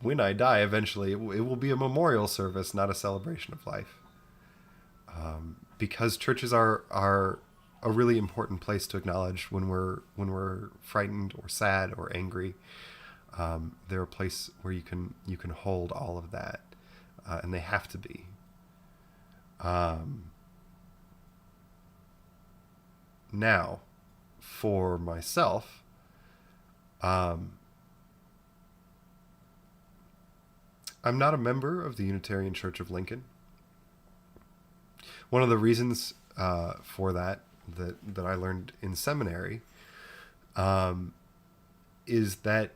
when I die eventually, it will be a memorial service, not a celebration of life. Because churches are a really important place to acknowledge when we're frightened or sad or angry. They're a place where you can hold all of that, and they have to be. Now, for myself, I'm not a member of the Unitarian Church of Lincoln. One of the reasons for that I learned in seminary is that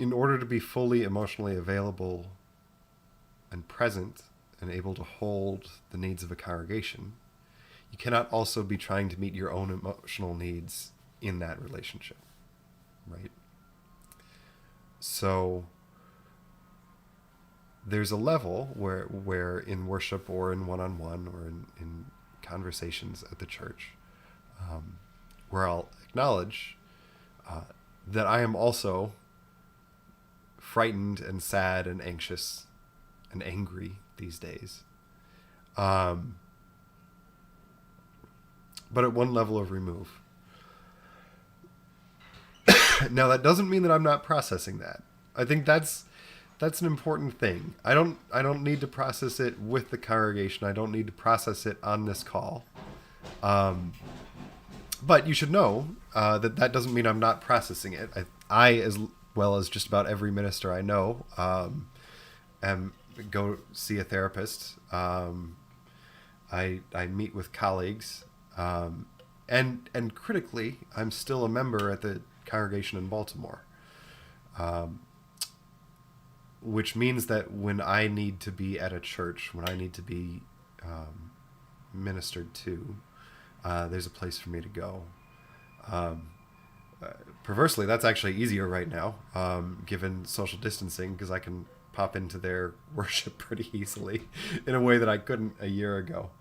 in order to be fully emotionally available and present and able to hold the needs of a congregation, you cannot also be trying to meet your own emotional needs in that relationship, right? So there's a level where in worship or in one-on-one or in conversations at the church, where I'll acknowledge that I am also frightened and sad and anxious and angry these days. But at one level of remove. Now, that doesn't mean that I'm not processing that. I think that's an important thing. I don't need to process it with the congregation. I don't need to process it on this call. But you should know that doesn't mean I'm not processing it. I as well as just about every minister I know, go see a therapist. I meet with colleagues, and critically, I'm still a member at the congregation in Baltimore, which means that when I need to be at a church, when I need to be ministered to, there's a place for me to go. Perversely, that's actually easier right now, given social distancing, because I can pop into their worship pretty easily in a way that I couldn't a year ago.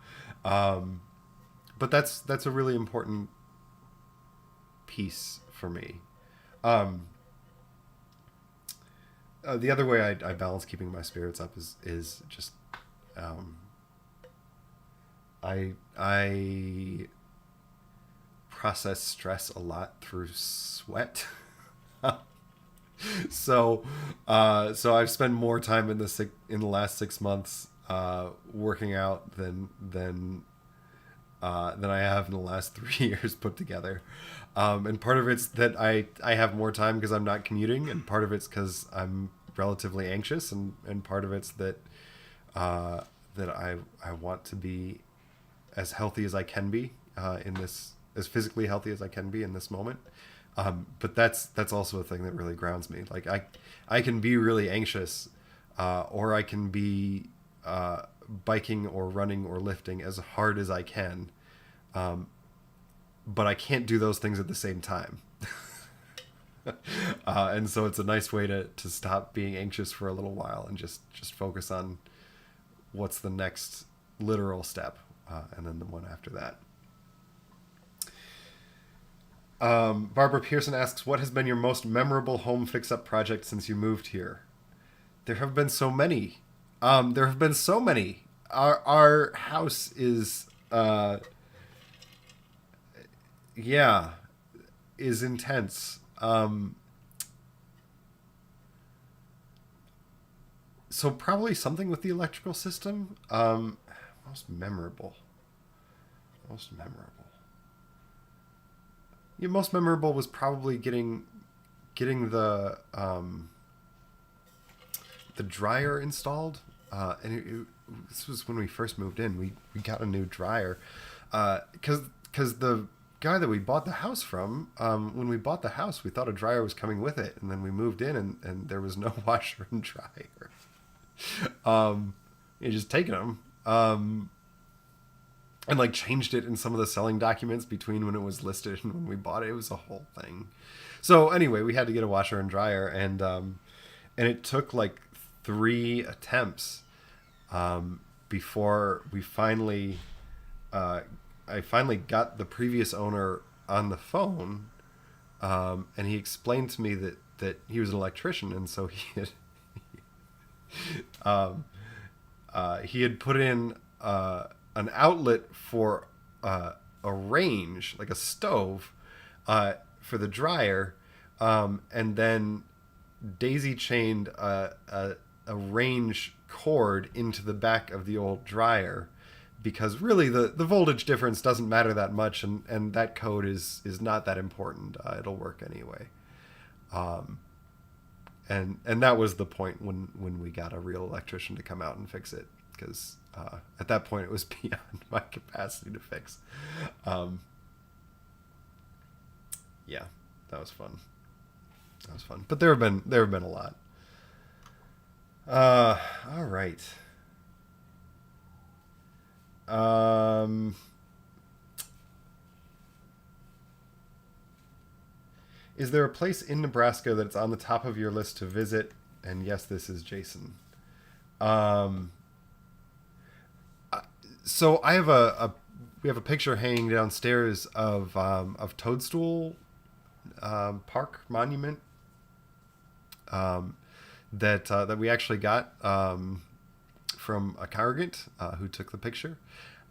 But that's a really important piece for me. The other way I balance keeping my spirits up is just I process stress a lot through sweat. So I've spent more time in the last 6 months working out than I have in the last 3 years put together. And part of it's that I have more time because I'm not commuting, and part of it's because I'm relatively anxious, and part of it's that I want to be as healthy as I can be as physically healthy as I can be in this moment. But that's also a thing that really grounds me. Like I can be really anxious, or I can be biking or running or lifting as hard as I can, but I can't do those things at the same time. And so it's a nice way to stop being anxious for a little while and just focus on what's the next literal step, and then the one after that. Barbara Pearson asks, what has been your most memorable home fix-up project since you moved here? There have been so many. Our house is, is intense. So probably something with the electrical system. Most memorable. Yeah, most memorable was probably getting the dryer installed. And this was when we first moved in. We got a new dryer, because the guy that we bought the house from, when we bought the house, we thought a dryer was coming with it, and then we moved in and there was no washer and dryer. You just taken them, and like changed it in some of the selling documents between when it was listed and when we bought it. It was a whole thing. So anyway, we had to get a washer and dryer, and it took like 3 attempts before we finally I finally got the previous owner on the phone, and he explained to me that he was an electrician, and so he had put in an outlet for a range, like a stove, for the dryer, and then daisy chained a range cord into the back of the old dryer, because really the voltage difference doesn't matter that much, and that code is not that important. It'll work anyway. And that was the point when we got a real electrician to come out and fix it, because at that point it was beyond my capacity to fix. Yeah, that was fun. That was fun. But there have been a lot. All right. Is there a place in Nebraska that's on the top of your list to visit? And yes, this is Jason. Um, so I have we have a picture hanging downstairs of Toadstool Park Monument that we actually got from a congregant who took the picture.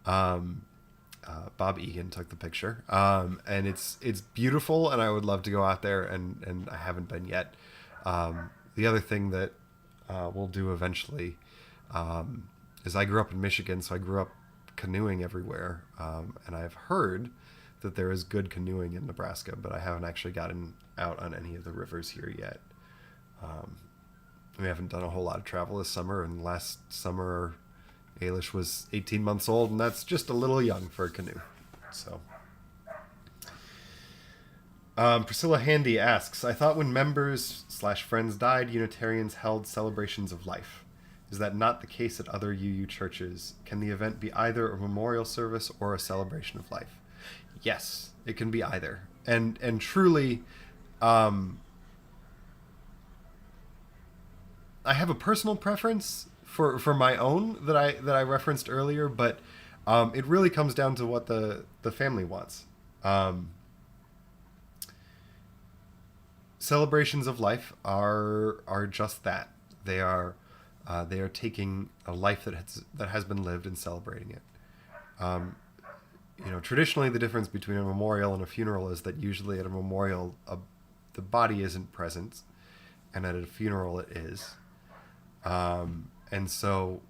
Bob Egan took the picture, and it's beautiful, and I would love to go out there, and I haven't been yet. The other thing that we'll do eventually is I grew up in Michigan, so I grew up canoeing everywhere, and I've heard that there is good canoeing in Nebraska, but I haven't actually gotten out on any of the rivers here yet. We haven't done a whole lot of travel this summer, and last summer Ailish was 18 months old, and that's just a little young for a canoe. So, Priscilla Handy asks, I thought when members/friends died, Unitarians held celebrations of life. Is that not the case at other UU churches? Can the event be either a memorial service or a celebration of life? Yes, it can be either. And truly, I have a personal preference for my own that I referenced earlier, but it really comes down to what the family wants. Celebrations of life are just that. They are taking a life that has been lived and celebrating it. Traditionally the difference between a memorial and a funeral is that usually at a memorial the body isn't present, and at a funeral it is. And so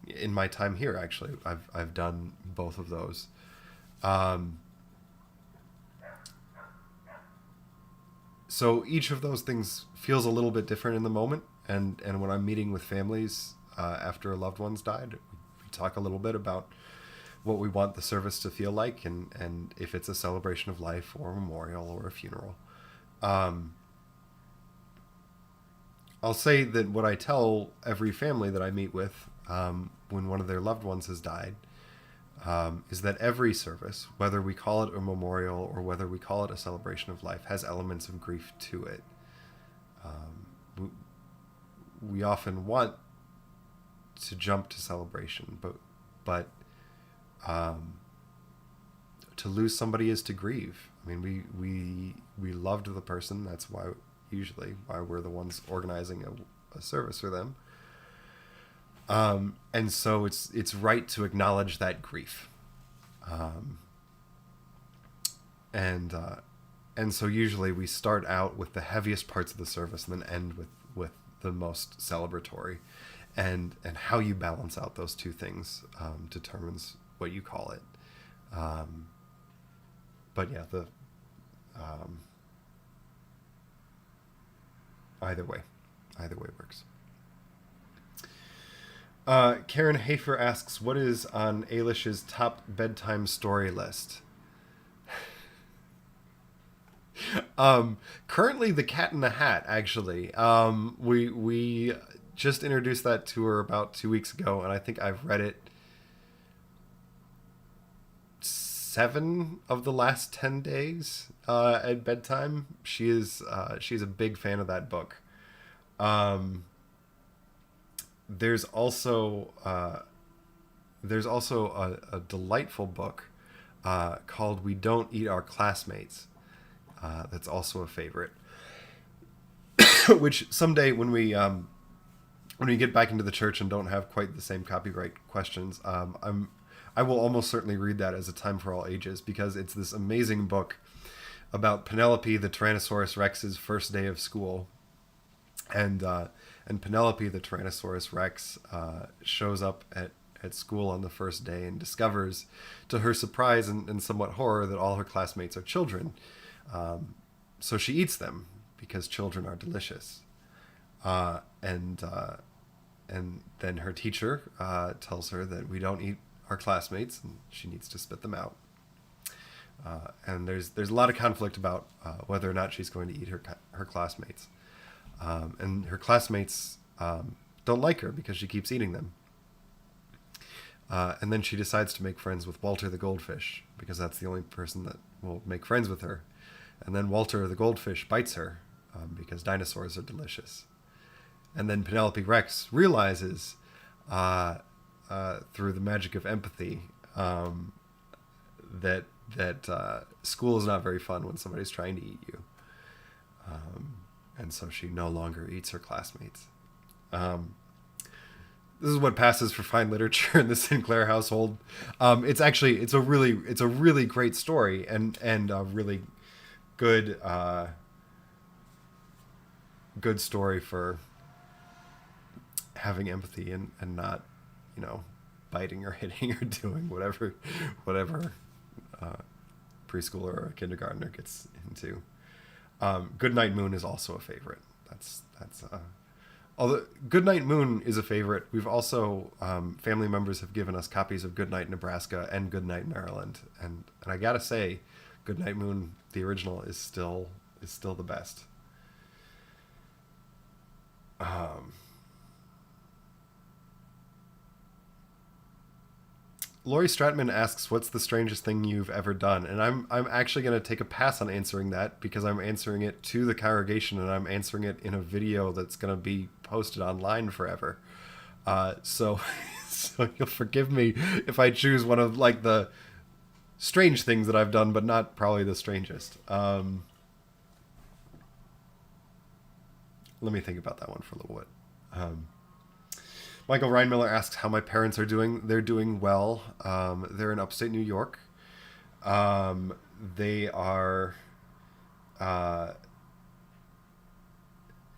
in my time here, actually, I've done both of those. So each of those things feels a little bit different in the moment. And when I'm meeting with families after a loved one's died, we talk a little bit about what we want the service to feel like, and if it's a celebration of life or a memorial or a funeral. I'll say that what I tell every family that I meet with when one of their loved ones has died is that every service, whether we call it a memorial or whether we call it a celebration of life, has elements of grief to it. We often want to jump to celebration, but to lose somebody is to grieve. I mean, we loved the person. That's why we're the ones organizing a service for them. And so it's right to acknowledge that grief. And so usually we start out with the heaviest parts of the service and then end with the most celebratory, and how you balance out those two things determines what you call it. But yeah, either way works. Karen Hafer asks, what is on Ailish's top bedtime story list? Currently The Cat in the Hat, actually. We just introduced that to her about 2 weeks ago, and I think I've read it 7 of the last 10 days at bedtime. She's a big fan of that book. There's also a delightful book called We Don't Eat Our Classmates. That's also a favorite. Which someday when we get back into the church and don't have quite the same copyright questions, I will almost certainly read that as a time for all ages, because it's this amazing book about Penelope, the Tyrannosaurus Rex's first day of school. And Penelope, the Tyrannosaurus Rex, shows up at school on the first day and discovers, to her surprise and somewhat horror, that all her classmates are children. So she eats them because children are delicious. And then her teacher tells her that we don't eat our classmates and she needs to spit them out. And there's a lot of conflict about whether or not she's going to eat her classmates. And her classmates don't like her because she keeps eating them. And then she decides to make friends with Walter the goldfish because that's the only person that will make friends with her. And then Walter the goldfish bites her because dinosaurs are delicious. And then Penelope Rex realizes through the magic of empathy that school is not very fun when somebody's trying to eat you. And so she no longer eats her classmates. This is what passes for fine literature in the Sinclair household. It's a really great story and a really good good story for having empathy and not, biting or hitting or doing whatever preschooler or kindergartner gets into. Goodnight Moon is also a favorite. Although Goodnight Moon is a favorite, we've also family members have given us copies of Goodnight Nebraska and Goodnight Maryland, and I gotta say, Goodnight Moon, the original, is still the best. Lori Stratman asks, "What's the strangest thing you've ever done?" And I'm actually going to take a pass on answering that because I'm answering it to the congregation and I'm answering it in a video that's going to be posted online forever. So you'll forgive me if I choose one of the strange things that I've done, but not probably the strangest. Let me think about that one for a little bit. Michael Reinmiller asks how my parents are doing. They're doing well. They're in upstate New York. They are.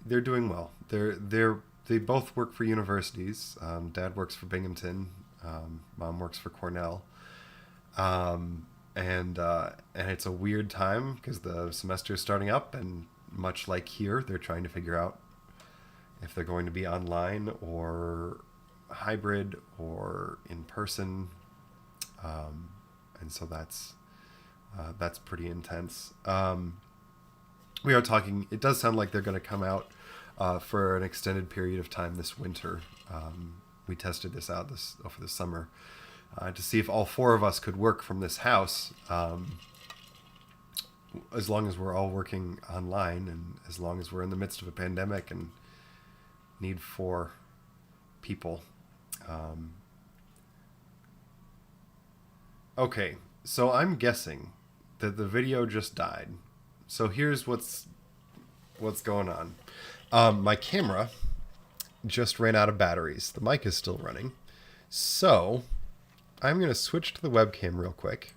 They're doing well. They both work for universities. Dad works for Binghamton. Mom works for Cornell. And it's a weird time because the semester is starting up, and much like here, they're trying to figure out if they're going to be online or hybrid or in person. And so that's pretty intense. We are talking, it does sound like they're going to come out for an extended period of time this winter. We tested this out over the summer to see if all four of us could work from this house, as long as we're all working online and as long as we're in the midst of a pandemic and need for people. Okay, so I'm guessing that the video just died. So here's what's going on. My camera just ran out of batteries. The mic is still running. So I'm going to switch to the webcam real quick.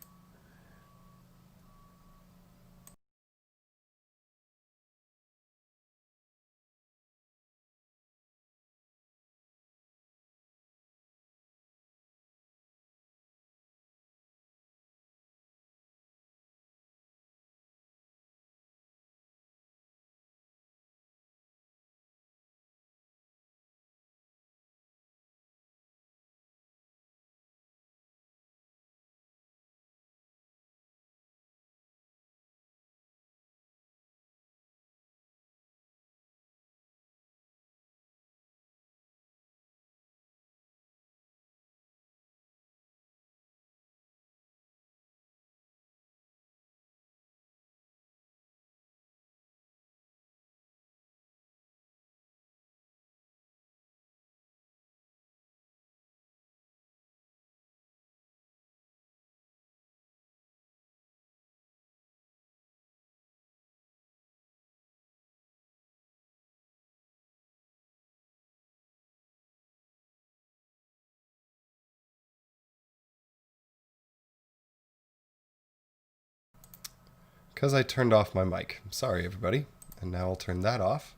Because I turned off my mic. Sorry, everybody. And now I'll turn that off.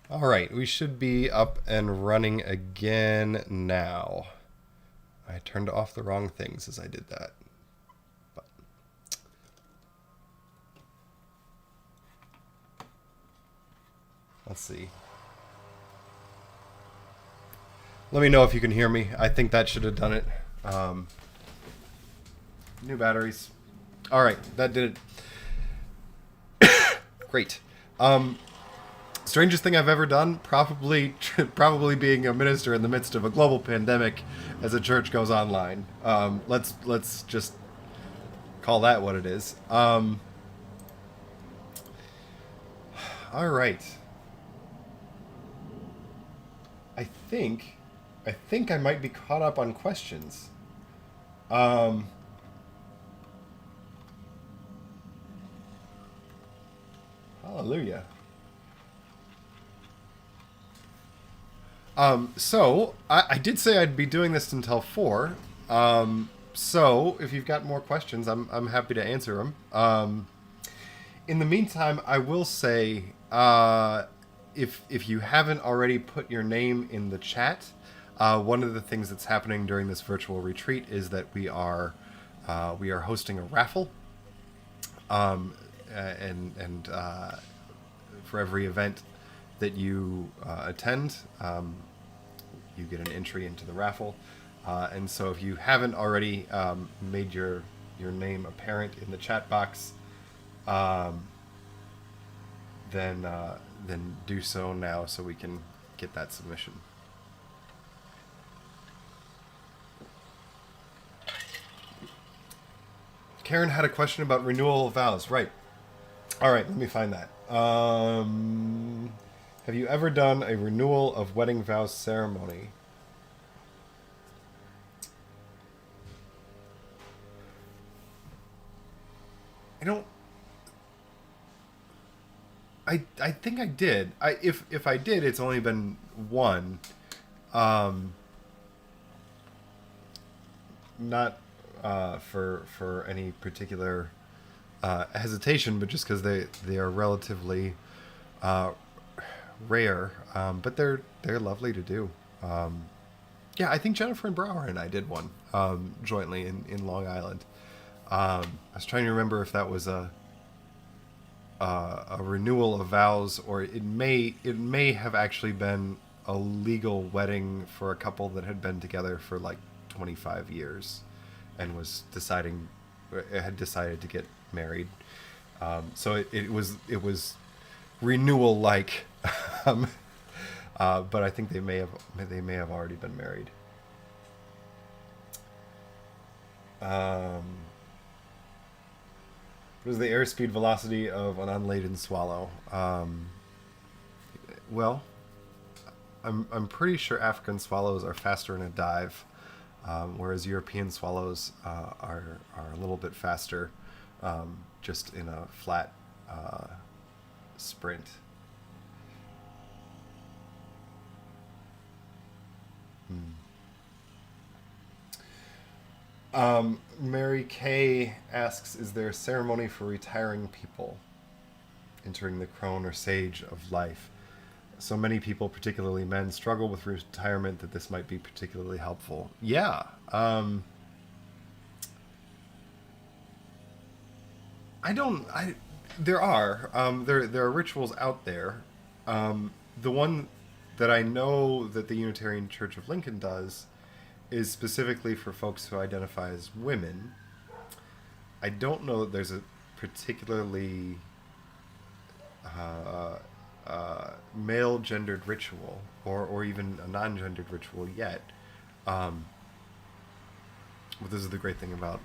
All right, we should be up and running again now. I turned off the wrong things as I did that. But let's see. Let me know if you can hear me. I think that should have done it. New batteries. All right, that did it. Great. Strangest thing I've ever done, probably being a minister in the midst of a global pandemic as a church goes online. Let's just call that what it is. All right. I think I might be caught up on questions. Hallelujah. So I did say I'd be doing this until 4. So if you've got more questions, I'm happy to answer them. In the meantime, I will say, if you haven't already put your name in the chat, one of the things that's happening during this virtual retreat is that we are hosting a raffle. And for every event that you attend, you get an entry into the raffle. And so if you haven't already made your name apparent in the chat box, then do so now so we can get that submission. Karen had a question about renewal of vows. Right. All right, let me find that. Have you ever done a renewal of wedding vows ceremony? I think I did. If I did, it's only been one. Not for any particular hesitation, but just because they are relatively rare, but they're lovely to do. Yeah, I think Jennifer and Brower and I did one jointly in Long Island. I was trying to remember if that was a renewal of vows, or it may have actually been a legal wedding for a couple that had been together for like 25 years and had decided to get married. So it was renewal like, but I think they may have already been married. What is the airspeed velocity of an unladen swallow? Well, I'm pretty sure African swallows are faster in a dive, whereas European swallows are a little bit faster, just in a flat sprint. Mary Kay asks, is there a ceremony for retiring people entering the crone or sage of life? So many people, particularly men, struggle with retirement that this might be particularly helpful. Yeah. There are rituals out there. The one that I know that the Unitarian Church of Lincoln does is specifically for folks who identify as women. I don't know that there's a particularly male-gendered ritual or even a non-gendered ritual yet. But this is the great thing about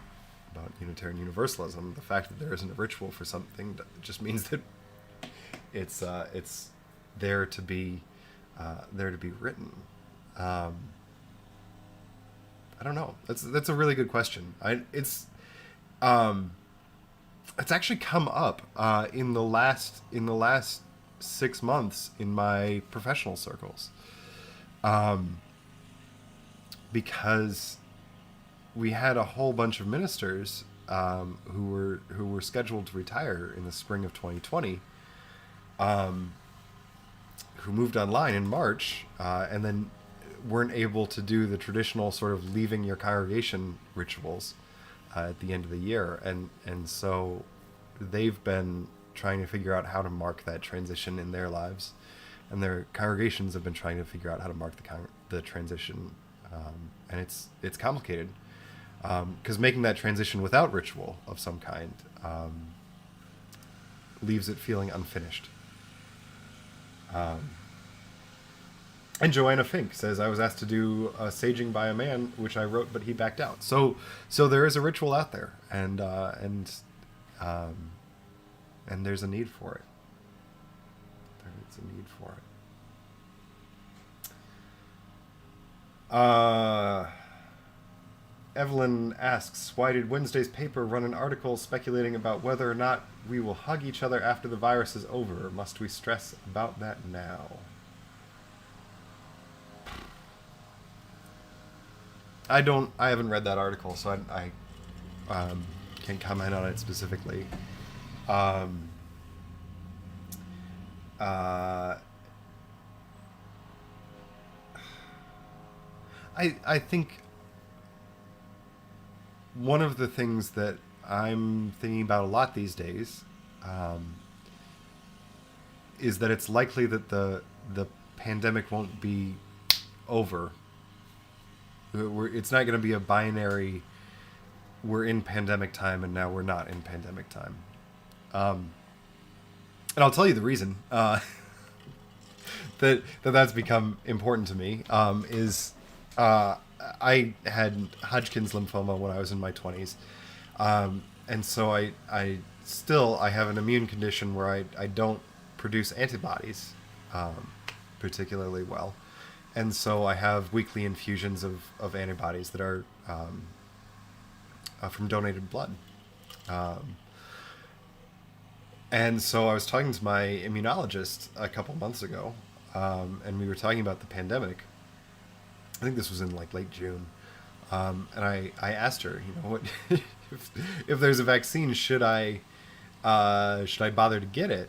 Unitarian Universalism. The fact that there isn't a ritual for something just means that it's there to be written. I don't know. That's a really good question. It's actually come up in the last 6 months in my professional circles, because we had a whole bunch of ministers who were scheduled to retire in the spring of 2020, who moved online in March, and then weren't able to do the traditional sort of leaving your congregation rituals at the end of the year, and so they've been trying to figure out how to mark that transition in their lives, and their congregations have been trying to figure out how to mark the transition, and it's complicated because making that transition without ritual of some kind leaves it feeling unfinished. And Joanna Fink says, I was asked to do a saging by a man, which I wrote, but he backed out. So there is a ritual out there, and there's a need for it. There's a need for it. Evelyn asks, why did Wednesday's paper run an article speculating about whether or not we will hug each other after the virus is over? Must we stress about that now? I haven't read that article, so I can't comment on it specifically. I think one of the things that I'm thinking about a lot these days is that it's likely that the pandemic won't be over. It's not going to be a binary, we're in pandemic time and now we're not in pandemic time. And I'll tell you the reason that's become important to me is I had Hodgkin's lymphoma when I was in my 20s. And so I have an immune condition where I don't produce antibodies particularly well. And so I have weekly infusions of antibodies that are from donated blood. And so I was talking to my immunologist a couple months ago, and we were talking about the pandemic. I think this was in like late June. And I asked her, what if there's a vaccine, should I bother to get it?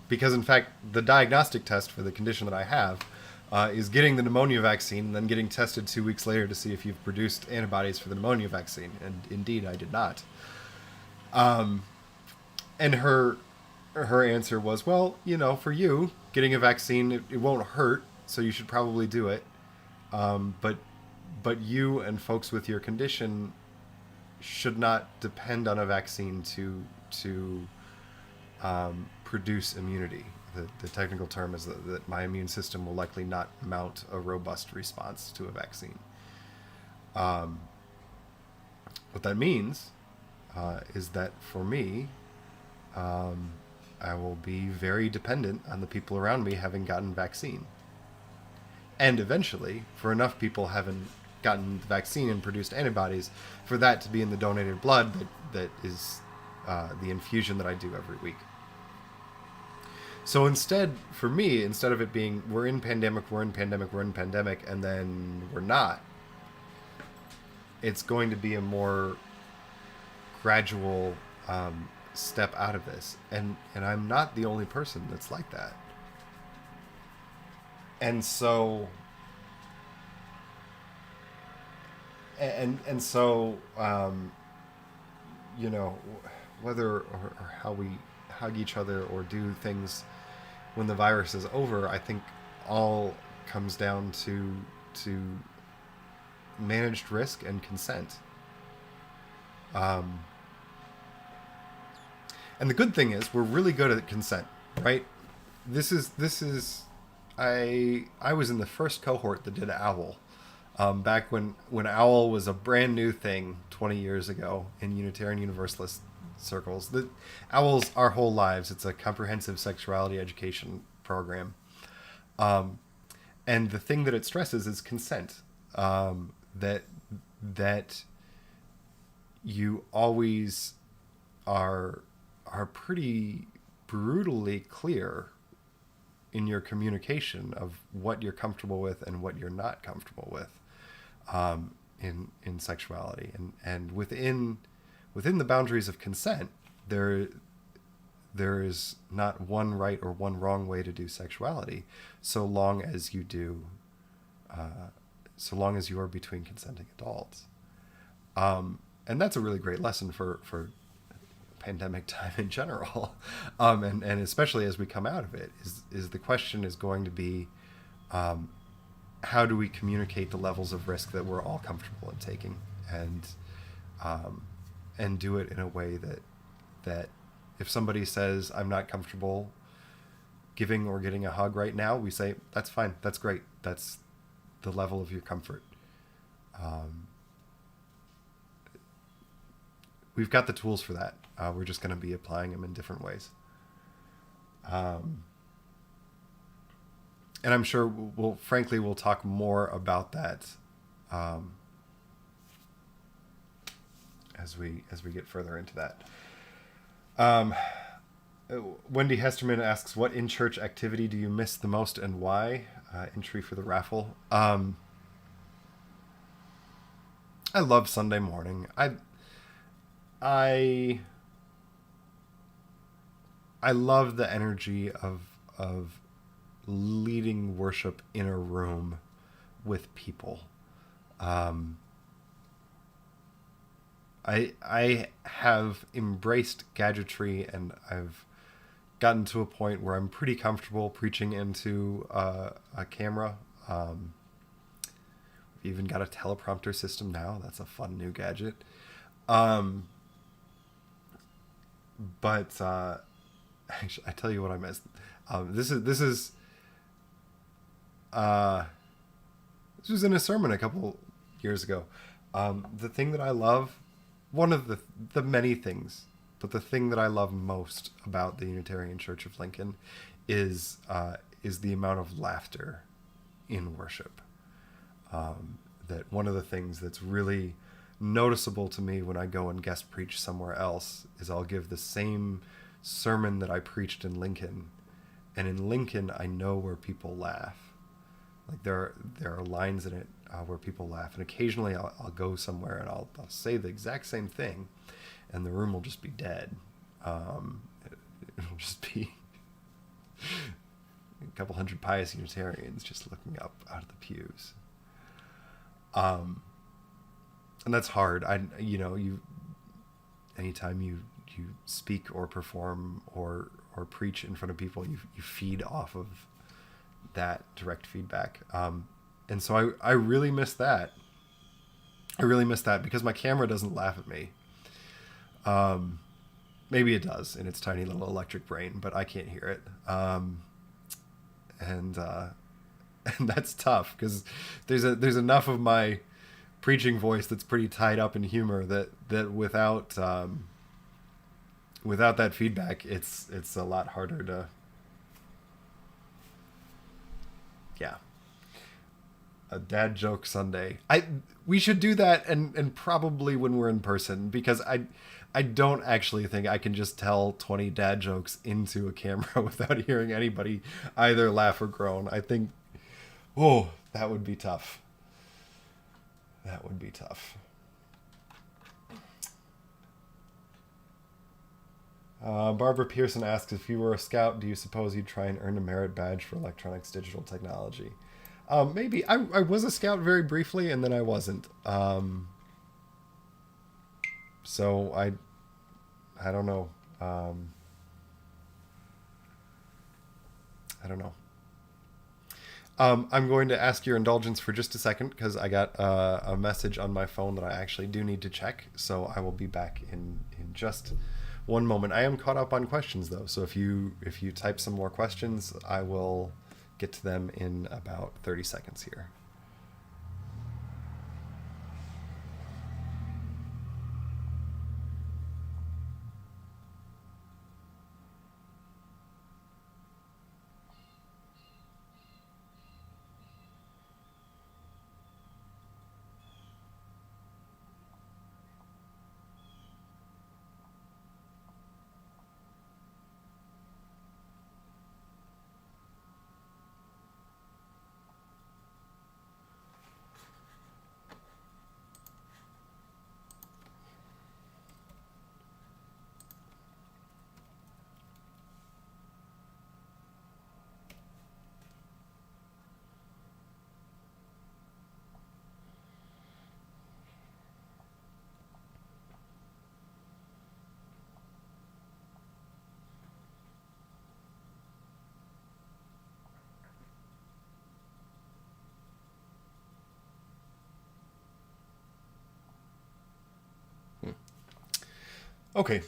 Because in fact, the diagnostic test for the condition that I have is getting the pneumonia vaccine and then getting tested 2 weeks later to see if you've produced antibodies for the pneumonia vaccine. And indeed, I did not. And her answer was, well, for you, getting a vaccine, it won't hurt, so you should probably do it. But you and folks with your condition should not depend on a vaccine to produce immunity. The technical term is that my immune system will likely not mount a robust response to a vaccine. What that means is that for me, I will be very dependent on the people around me having gotten vaccine. And eventually, for enough people having gotten the vaccine and produced antibodies, for that to be in the donated blood that is the infusion that I do every week. So instead of it being, we're in pandemic, and then we're not, it's going to be a more gradual step out of this. And I'm not the only person that's like that. And so, whether or how we hug each other or do things when the virus is over, I think all comes down to managed risk and consent. And the good thing is we're really good at consent, right? This is I was in the first cohort that did OWL, back when OWL was a brand new thing 20 years ago in Unitarian Universalist circles. The OWL's our whole lives. It's a comprehensive sexuality education program, and the thing that it stresses is consent. That you always are pretty brutally clear in your communication of what you're comfortable with and what you're not comfortable with in sexuality, and within the boundaries of consent, there is not one right or one wrong way to do sexuality, so long as you are between consenting adults. And that's a really great lesson for pandemic time in general, and especially as we come out of it, is the question is going to be, how do we communicate the levels of risk that we're all comfortable in taking, and do it in a way that if somebody says, I'm not comfortable giving or getting a hug right now, we say, that's fine, that's great, that's the level of your comfort. We've got the tools for that. We're just going to be applying them in different ways. And I'm sure we'll talk more about that as we get further into that. Wendy Hesterman asks, what in-church activity do you miss the most and why? Entry for the raffle. I love Sunday morning. I love the energy of leading worship in a room with people. I have embraced gadgetry, and I've gotten to a point where I'm pretty comfortable preaching into a camera. We've even got a teleprompter system now. That's a fun new gadget. But actually, I tell you what I missed. This was in a sermon a couple years ago. The thing that I love, one of the many things, but the thing that I love most about the Unitarian Church of Lincoln is the amount of laughter in worship. That one of the things that's really noticeable to me when I go and guest preach somewhere else is I'll give the same sermon that I preached in Lincoln, and in Lincoln I know where people laugh. Like there are lines in it where people laugh, and occasionally I'll go somewhere and I'll say the exact same thing, and the room will just be dead. It'll just be a couple hundred pious Unitarians just looking up out of the pews. And that's hard. Anytime you speak or perform or preach in front of people, you feed off of that direct feedback. And so I really miss that. I really miss that because my camera doesn't laugh at me. Maybe it does in its tiny little electric brain, but I can't hear it. And that's tough because there's enough of my preaching voice that's pretty tied up in humor that without that feedback, it's a lot harder to. Yeah. A dad joke Sunday. We should do that and probably when we're in person, because I don't actually think I can just tell 20 dad jokes into a camera without hearing anybody either laugh or groan. I think, that would be tough. That would be tough. Barbara Pearson asks, if you were a scout, do you suppose you'd try and earn a merit badge for electronics digital technology? Maybe. I was a scout very briefly, and then I wasn't. So I don't know. I don't know. I'm going to ask your indulgence for just a second because I got a message on my phone that I actually do need to check. So I will be back in just one moment. I am caught up on questions though, so if you type some more questions, I will get to them in about 30 seconds here. Okay.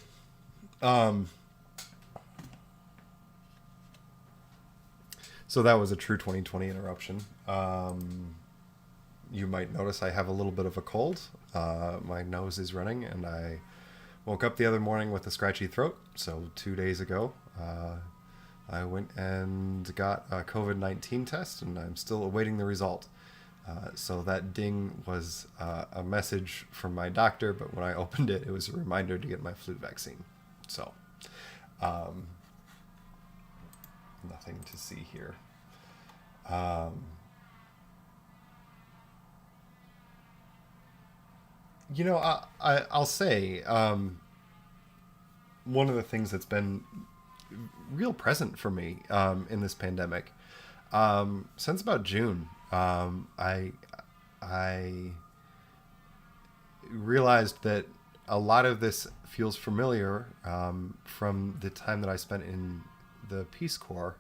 Um, so that was a true 2020 interruption. You might notice I have a little bit of a cold. My nose is running, and I woke up the other morning with a scratchy throat. So 2 days ago, I went and got a COVID-19 test, and I'm still awaiting the result. So that ding was a message from my doctor, but when I opened it, it was a reminder to get my flu vaccine. So, um, nothing to see here. I'll say one of the things that's been real present for me in this pandemic since about June. I realized that a lot of this feels familiar from the time that I spent in the Peace Corps,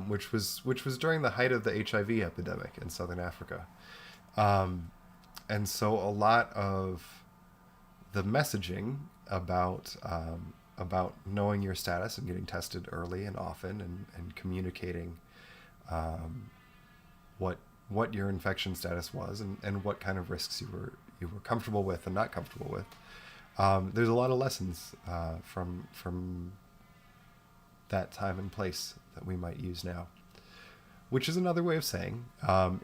which was during the height of the HIV epidemic in Southern Africa. And so a lot of the messaging about knowing your status and getting tested early and often, and communicating what your infection status was, and what kind of risks you were comfortable with and not comfortable with. There's a lot of lessons from that time and place that we might use now. Which is another way of saying,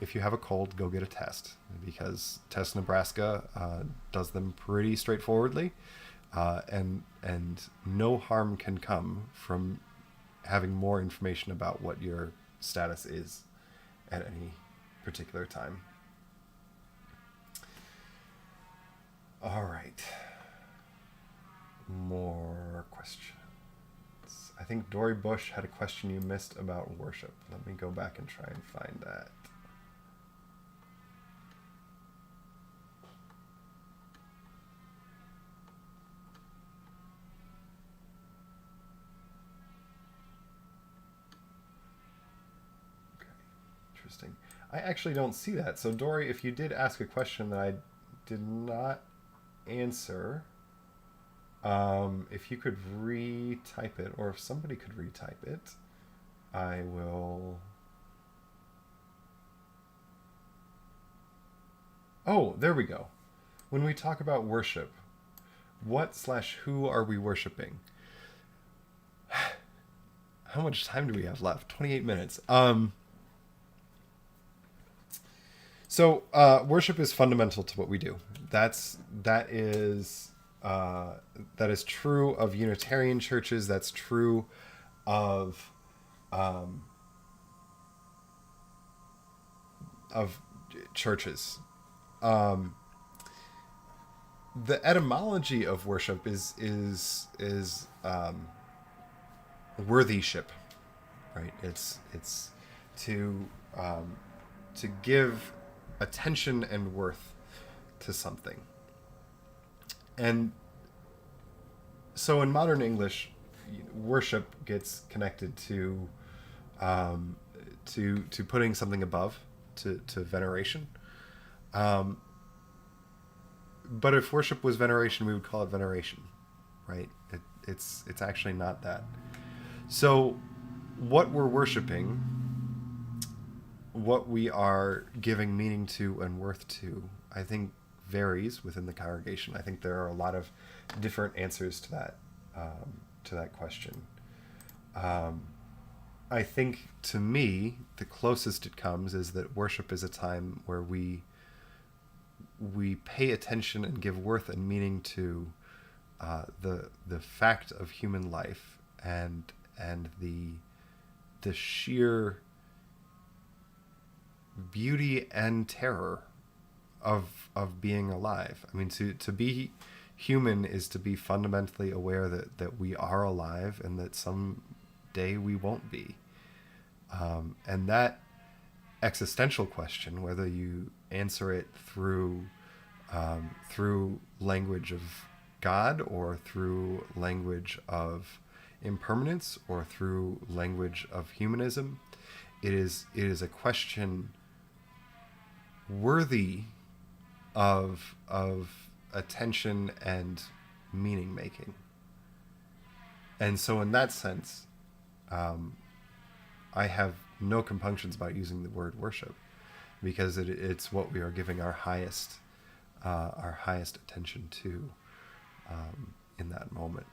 if you have a cold, go get a test, because Test Nebraska does them pretty straightforwardly, and no harm can come from having more information about what your status is at any particular time. All right, more questions. I think Dory Bush had a question you missed about worship. Let me go back and try and find that. Okay, interesting. I actually don't see that. So Dory, if you did ask a question that I did not answer, if you could retype it, or if somebody could retype it, I will. Oh, there we go. When we talk about worship, what/who are we worshiping? How much time do we have left? 28 minutes. So worship is fundamental to what we do. That is true of Unitarian churches. That's true of churches. The etymology of worship is worthyship, right? It's to give attention and worth to something. And so in modern English, worship gets connected to putting something above, to veneration. But if worship was veneration, we would call it veneration, right? It's actually not that. So what we're worshiping, what we are giving meaning to and worth to, I think varies within the congregation. I think there are a lot of different answers to that question. I think, to me, the closest it comes is that worship is a time where we pay attention and give worth and meaning to the fact of human life, and the sheer beauty and terror of being alive. I mean, to be human is to be fundamentally aware that we are alive, and that someday we won't be. And that existential question, whether you answer it through language of God, or through language of impermanence, or through language of humanism, it is a question worthy of attention and meaning making. And so in that sense, I have no compunctions about using the word worship, because it's what we are giving our highest attention to in that moment.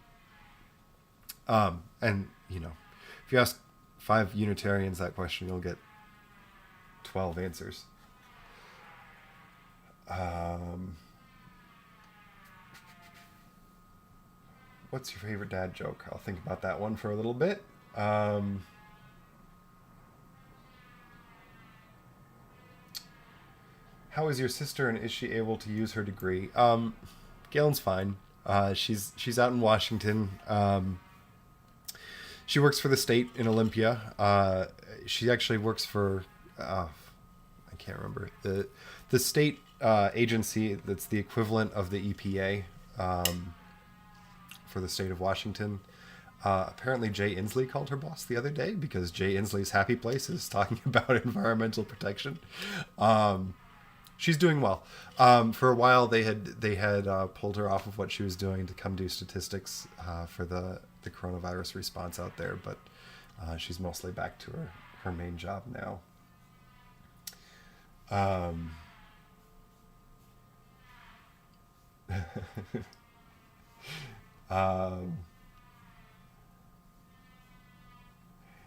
And if you ask 5 Unitarians that question, you'll get 12 answers. What's your favorite dad joke? I'll think about that one for a little bit. How is your sister, and is she able to use her degree? Galen's fine. She's out in Washington. She works for the state in Olympia. She actually works for I can't remember the state agency that's the equivalent of the EPA for the state of Washington. Apparently Jay Inslee called her boss the other day, because Jay Inslee's happy place is talking about environmental protection. She's doing well. For a while, they had pulled her off of what she was doing to come do statistics for the coronavirus response out there, but she's mostly back to her main job now.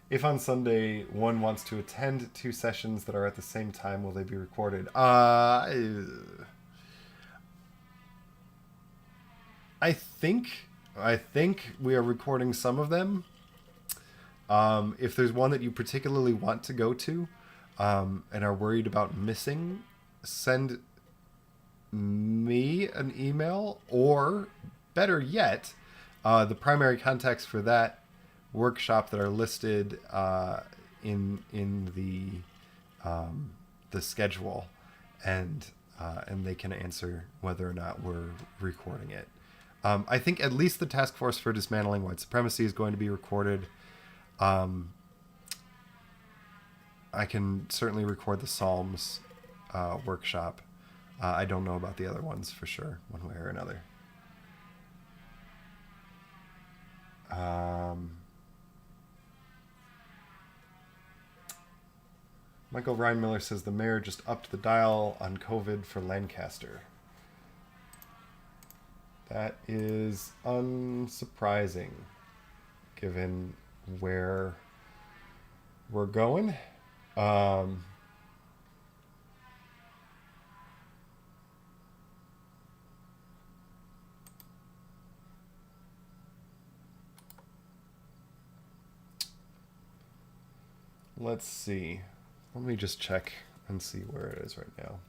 If on Sunday one wants to attend 2 sessions that are at the same time, will they be recorded? I think we are recording some of them. If there's one that you particularly want to go to and are worried about missing, send me an email, or better yet, the primary contacts for that workshop that are listed in the schedule, and they can answer whether or not we're recording it. I think at least the Task Force for Dismantling White Supremacy is going to be recorded. I can certainly record the Psalms workshop. I don't know about the other ones for sure, one way or another. Michael Ryan-Miller says the mayor just upped the dial on COVID for Lancaster. That is unsurprising, given where we're going. Let's see. Let me just check and see where it is right now.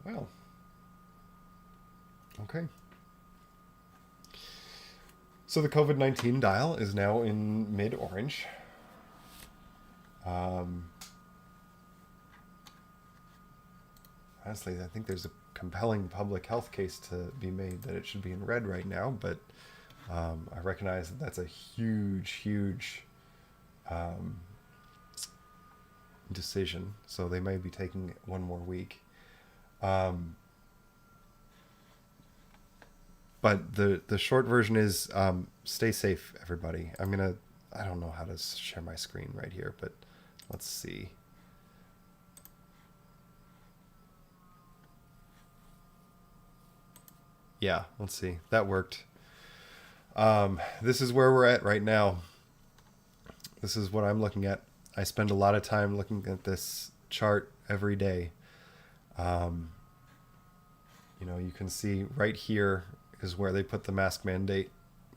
Well, okay. So the COVID-19 dial is now in mid-orange. Honestly, I think there's a compelling public health case to be made that it should be in red right now, but I recognize that that's a huge decision, so they may be taking it one more week. But the short version is stay safe, everybody. I don't know how to share my screen right here, but let's see. Yeah, let's see. That worked. This is where we're at right now. This is what I'm looking at. I spend a lot of time looking at this chart every day. You can see right here is where they put the mask mandate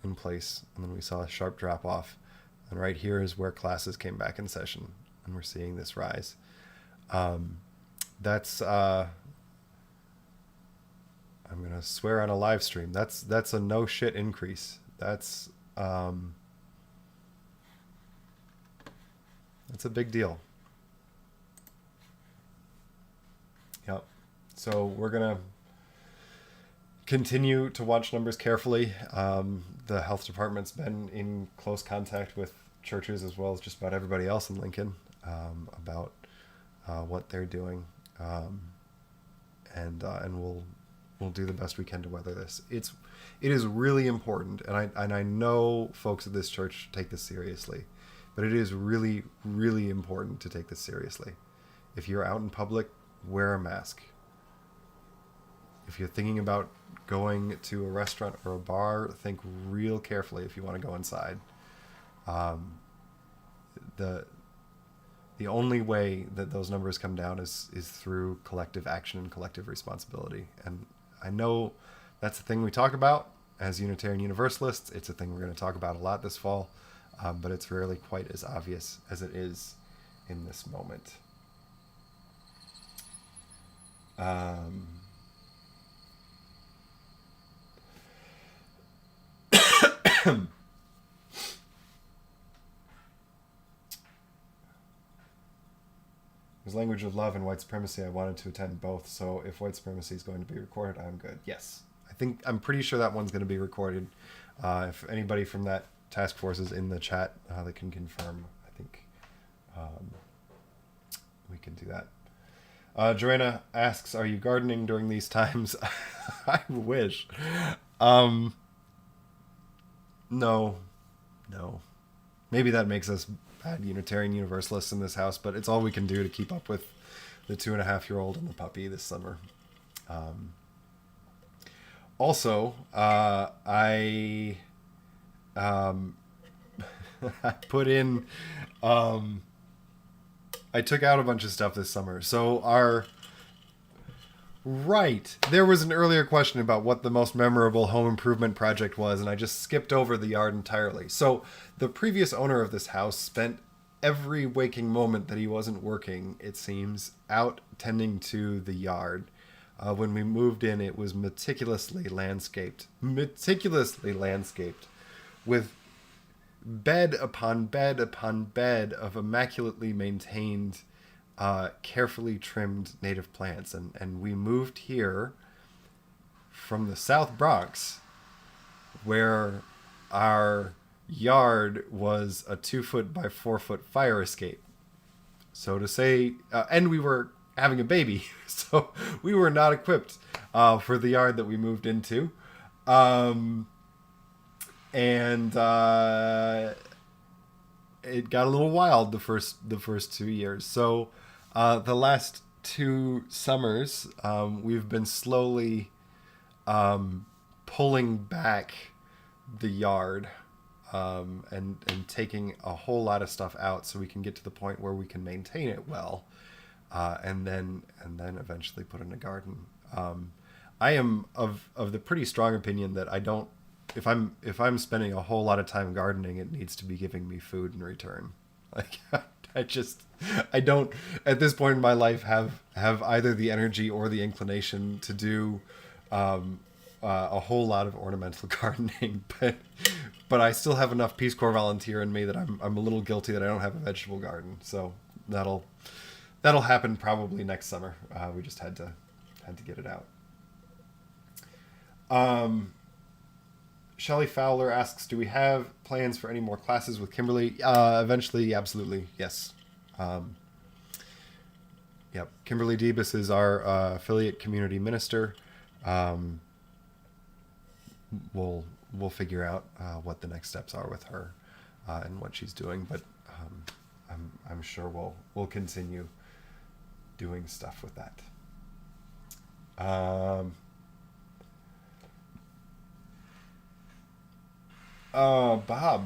in place, and then we saw a sharp drop off. And right here is where classes came back in session, and we're seeing this rise. That's I'm gonna swear on a live stream. That's a no shit increase. That's a big deal. Yep. So we're gonna continue to watch numbers carefully. The health department's been in close contact with churches as well as just about everybody else in Lincoln about what they're doing, and we'll do the best we can to weather this. It is really important, and I know folks at this church take this seriously, but it is really, really important to take this seriously. If you're out in public, wear a mask. If you're thinking about going to a restaurant or a bar, think real carefully if you want to go inside. The only way that those numbers come down is through collective action and collective responsibility. And I know that's the thing we talk about as Unitarian Universalists. It's a thing we're going to talk about a lot this fall, but it's rarely quite as obvious as it is in this moment. As language of love and white supremacy, I wanted to attend both. So if white supremacy is going to be recorded, I'm good. Yes, I'm pretty sure that one's going to be recorded. If anybody from that task force is in the chat, they can confirm. I think we can do that. Joanna asks, "Are you gardening during these times?" I wish. No. Maybe that makes us bad Unitarian Universalists in this house, but it's all we can do to keep up with the 2.5-year-old and the puppy this summer. Also, I I put in, I took out a bunch of stuff this summer. So there was an earlier question about what the most memorable home improvement project was, and I just skipped over the yard entirely. So the previous owner of this house spent every waking moment that he wasn't working, it seems, out tending to the yard. When we moved in, it was meticulously landscaped, with bed upon bed upon bed of immaculately maintained, carefully trimmed native plants. And we moved here from the South Bronx, where our yard was a 2-foot by 4-foot fire escape. So to say, and we were having a baby, so we were not equipped for the yard that we moved into. And it got a little wild the first 2 years. So the last 2 summers, we've been slowly pulling back the yard and taking a whole lot of stuff out so we can get to the point where we can maintain it well, and then eventually put in a garden. I am of the pretty strong opinion that I don't. If I'm spending a whole lot of time gardening, it needs to be giving me food in return. Like I don't at this point in my life have either the energy or the inclination to do a whole lot of ornamental gardening, but I still have enough Peace Corps volunteer in me that I'm a little guilty that I don't have a vegetable garden. So that'll happen probably next summer. We just had to get it out. Shelley Fowler asks, "Do we have plans for any more classes with Kimberly?" Eventually, absolutely, yes. Yep. Kimberly Debus is our affiliate community minister. We'll figure out what the next steps are with her and what she's doing, but I'm sure we'll continue doing stuff with that. Bob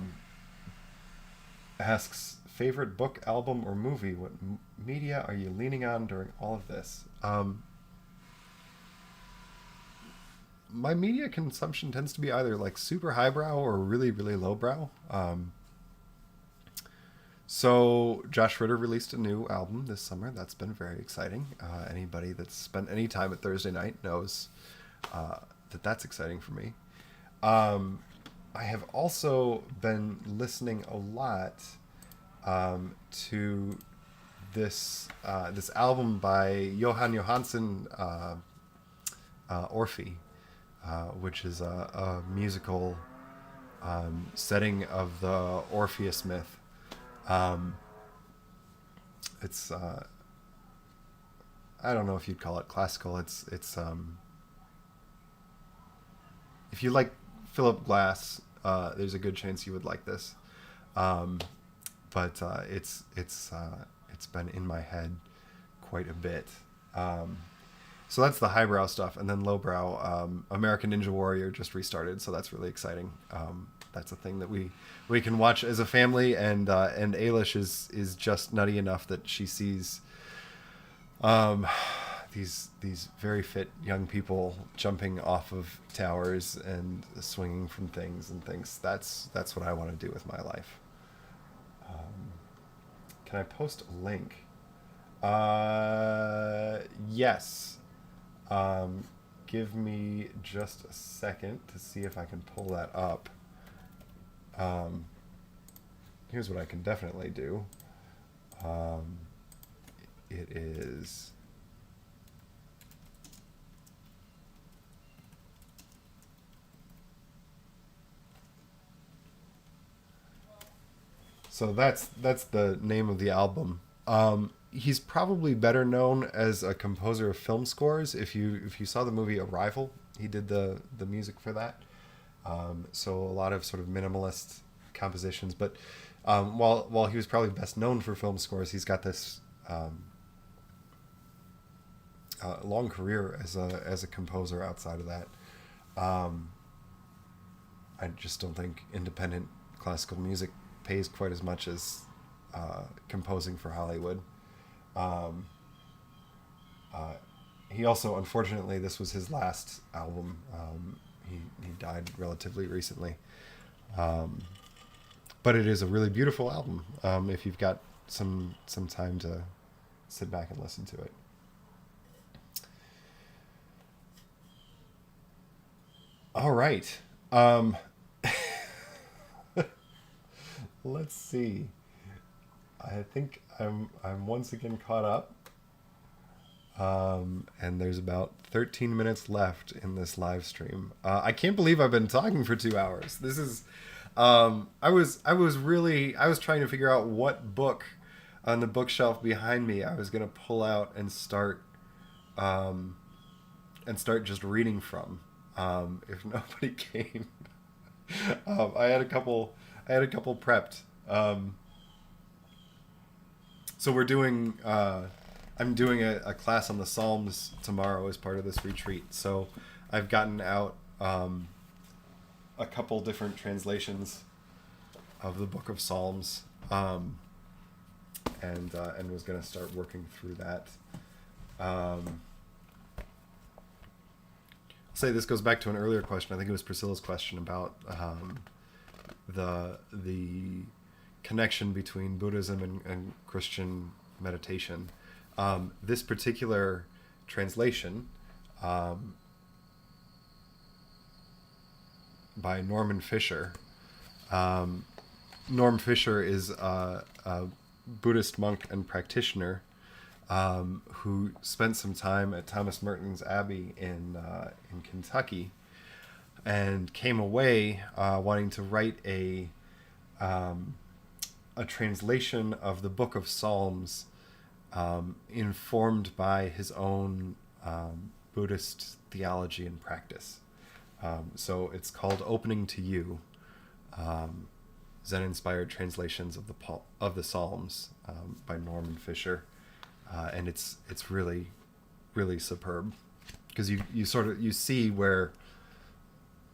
asks, favorite book, album, or movie? What media are you leaning on during all of this? My media consumption tends to be either like super highbrow or really, really lowbrow. So Josh Ritter released a new album this summer. That's been very exciting. Anybody that's spent any time at Thursday night knows that's exciting for me. I have also been listening a lot to this album by Johan Johansson, Orphe. which is a musical setting of the Orpheus myth. It's I don't know if you'd call it classical. It's if you like Philip Glass, there's a good chance you would like this. But it's been in my head quite a bit. So that's the highbrow stuff, and then lowbrow. American Ninja Warrior just restarted, so that's really exciting. That's a thing that we can watch as a family, and Ailish is just nutty enough that she sees these very fit young people jumping off of towers and swinging from things and things. That's what I want to do with my life. Can I post a link? Yes. Give me just a second to see if I can pull that up. Here's what I can definitely do. It is... So that's the name of the album. He's probably better known as a composer of film scores. If you saw the movie Arrival, he did the music for that. So a lot of sort of minimalist compositions. But while he was probably best known for film scores, he's got this long career as a composer outside of that. I just don't think independent classical music pays quite as much as composing for Hollywood. He also, unfortunately, this was his last album. He died relatively recently. But it is a really beautiful album if you've got some time to sit back and listen to it. All right. Let's see. I think I'm once again caught up. And there's about 13 minutes left in this live stream. I can't believe I've been talking for 2 hours. This is I was trying to figure out what book on the bookshelf behind me I was going to pull out and start just reading from. If nobody came. I had a couple prepped. So we're doing I'm doing a class on the Psalms tomorrow as part of this retreat. So I've gotten out a couple different translations of the Book of Psalms, and was going to start working through that. I'll say this goes back to an earlier question. I think it was Priscilla's question about the connection between Buddhism and Christian meditation. This particular translation by Norman Fisher. Norm Fisher is a Buddhist monk and practitioner who spent some time at Thomas Merton's Abbey in Kentucky, and came away wanting to write a translation of the Book of Psalms, informed by his own Buddhist theology and practice. So it's called Opening to You, Zen-inspired translations of the Psalms by Norman Fisher, and it's really, really superb, because you see where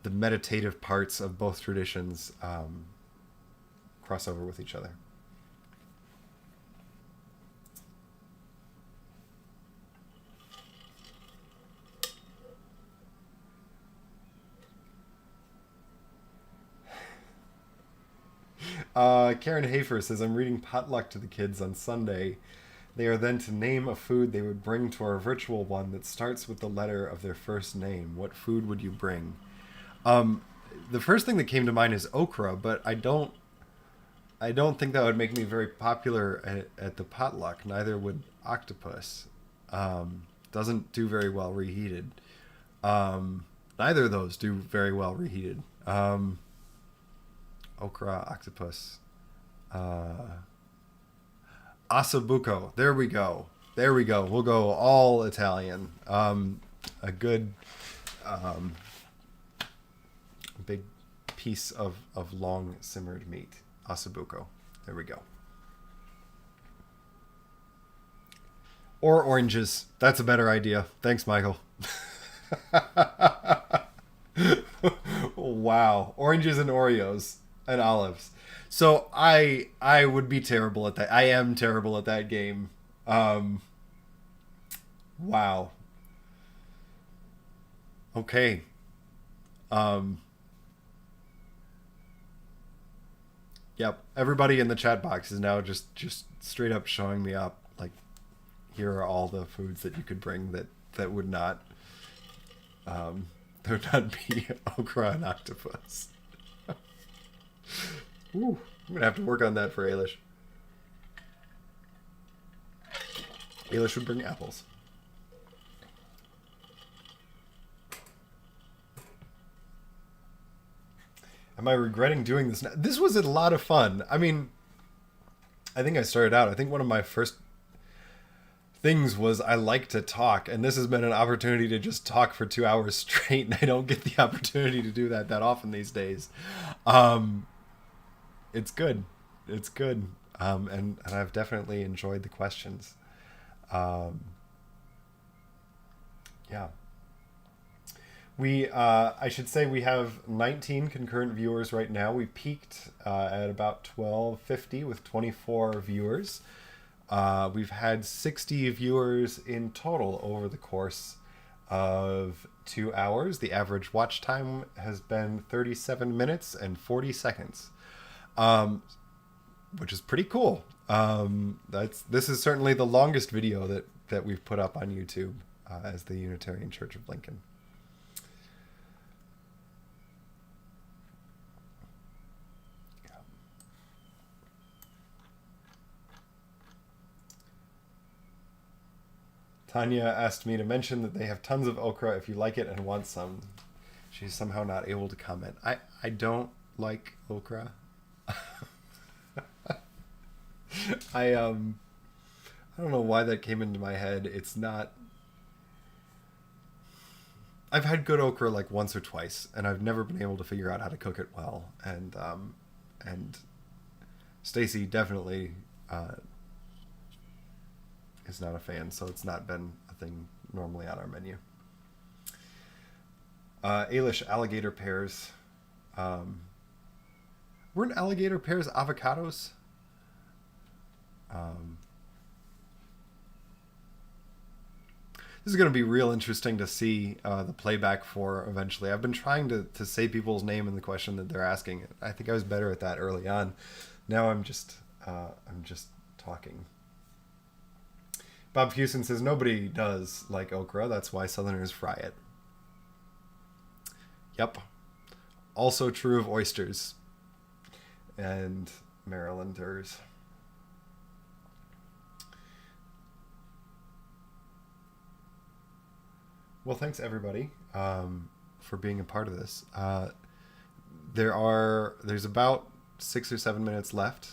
the meditative parts of both traditions cross over with each other. Karen Hafer says, I'm reading Potluck to the kids on Sunday. They are then to name a food they would bring to our virtual one that starts with the letter of their first name. What food would you bring? The first thing that came to mind is okra, but I don't think that would make me very popular at the potluck. Neither would octopus. Doesn't do very well reheated. Neither of those do very well reheated. Okra, octopus. Ossobuco. There we go. There we go. We'll go all Italian. A good big piece of long simmered meat. Ossobuco. There we go. Or oranges. That's a better idea. Thanks, Michael. Wow. Oranges and Oreos and olives. So I would be terrible at that. I am terrible at that game. Wow. Okay. Yep. Everybody in the chat box is now just straight up showing me up. Like, here are all the foods that you could bring that would not there would not be okra and octopus. Ooh, I'm gonna have to work on that for Ailish. Ailish would bring apples. Am I regretting doing this now? This was a lot of fun. I mean, I think I started out. I think one of my first things was I like to talk, and this has been an opportunity to just talk for 2 hours straight, and I don't get the opportunity to do that often these days. It's good. It's good. And I've definitely enjoyed the questions. Yeah. I should say we have 19 concurrent viewers right now. We peaked at about 1250 with 24 viewers. We've had 60 viewers in total over the course of 2 hours. The average watch time has been 37 minutes and 40 seconds, which is pretty cool. This is certainly the longest video that we've put up on YouTube as the Unitarian Church of Lincoln. Tanya asked me to mention that they have tons of okra if you like it and want some. She's somehow not able to comment. I don't like okra. I don't know why that came into my head. It's not... I've had good okra like once or twice, and I've never been able to figure out how to cook it well. And Stacy definitely is not a fan, so it's not been a thing normally on our menu. Ailish, alligator pears. Weren't alligator pears avocados? This is going to be real interesting to see the playback for eventually. I've been trying to say people's name in the question that they're asking. I think I was better at that early on. Now I'm just talking. Bob Hewson says nobody does like okra. That's why Southerners fry it. Yep. Also true of oysters and Marylanders. Well, thanks everybody for being a part of this. There's about 6 or 7 minutes left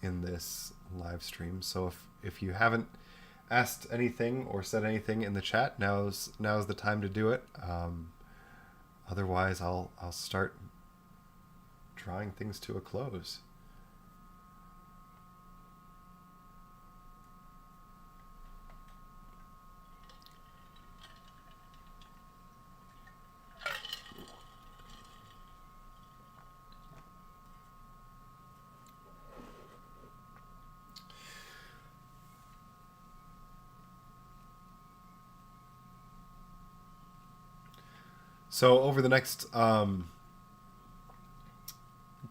in this live stream. So if you haven't asked anything or said anything in the chat, now's the time to do it. Otherwise, I'll start drawing things to a close. So over the next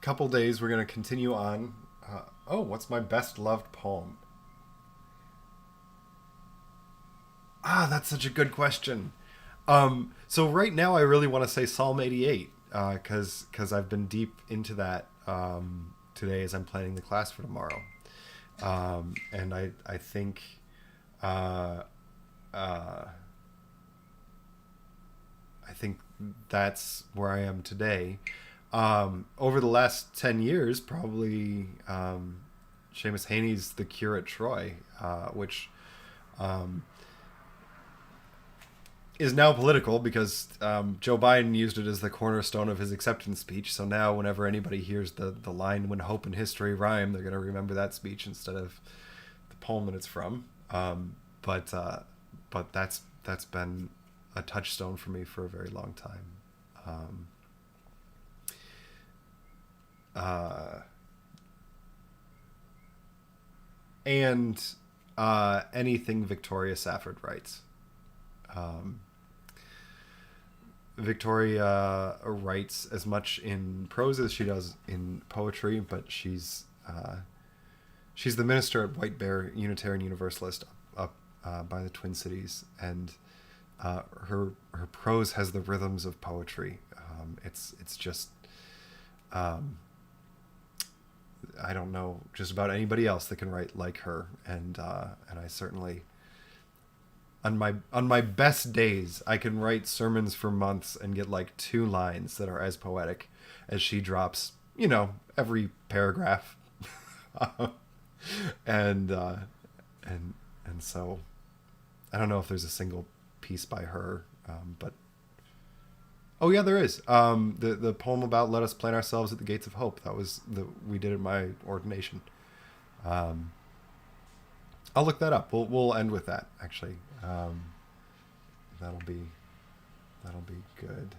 couple days, we're going to continue on. What's my best loved poem? That's such a good question. So right now, I really want to say Psalm 88 because I've been deep into that today as I'm planning the class for tomorrow, and I think. I think that's where I am today. Over the last 10 years, probably Seamus Haney's The Cure at Troy, which is now political because Joe Biden used it as the cornerstone of his acceptance speech. So now whenever anybody hears the line, "When hope and history rhyme," they're going to remember that speech instead of the poem that it's from. But that's been a touchstone for me for a very long time. And anything Victoria Safford writes. Victoria writes as much in prose as she does in poetry, but she's the minister at White Bear Unitarian Universalist up by the Twin Cities, and her prose has the rhythms of poetry. It's just I don't know just about anybody else that can write like her, and I certainly, on my best days, I can write sermons for months and get like 2 lines that are as poetic as she drops, every paragraph. and so I don't know if there's a single piece by her, but oh yeah, there is. The poem about "Let us plant ourselves at the gates of hope." That was we did at my ordination. I'll look that up. We'll end with that, actually. That'll be good.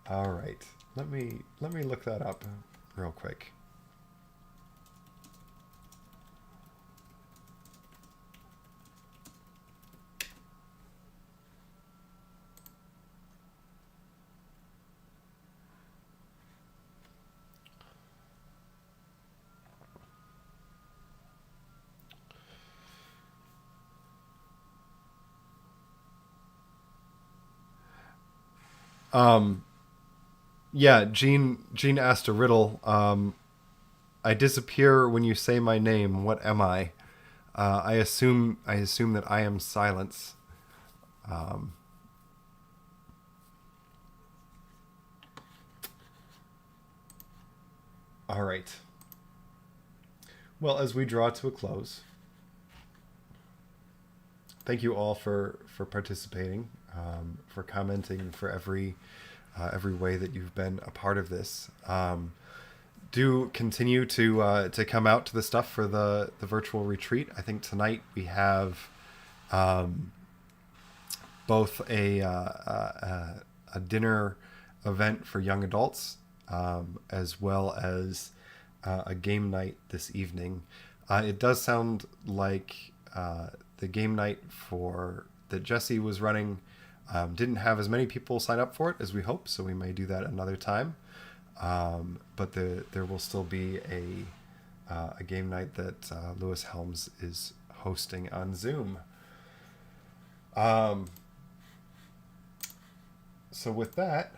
All right. Let me look that up real quick. Yeah, Jean asked a riddle. I disappear when you say my name. What am I? I assume that I am silence. All right. Well, as we draw to a close, thank you all for participating, for commenting, for every way that you've been a part of this. Do continue to come out to the stuff for the virtual retreat. I think tonight we have both a dinner event for young adults, as well as a game night this evening. It does sound like the game night that Jesse was running didn't have as many people sign up for it as we hope, so we may do that another time. But there will still be a game night that Lewis Helms is hosting on Zoom. So with that,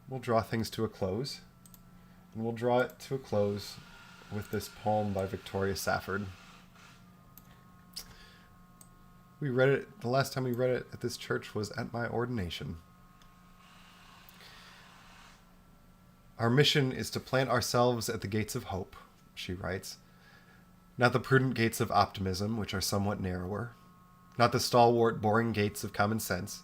we'll draw things to a close. And we'll draw it to a close with this poem by Victoria Safford. We read it, the last time we read it at this church was at my ordination. Our mission is to plant ourselves at the gates of hope, she writes. Not the prudent gates of optimism, which are somewhat narrower. Not the stalwart, boring gates of common sense.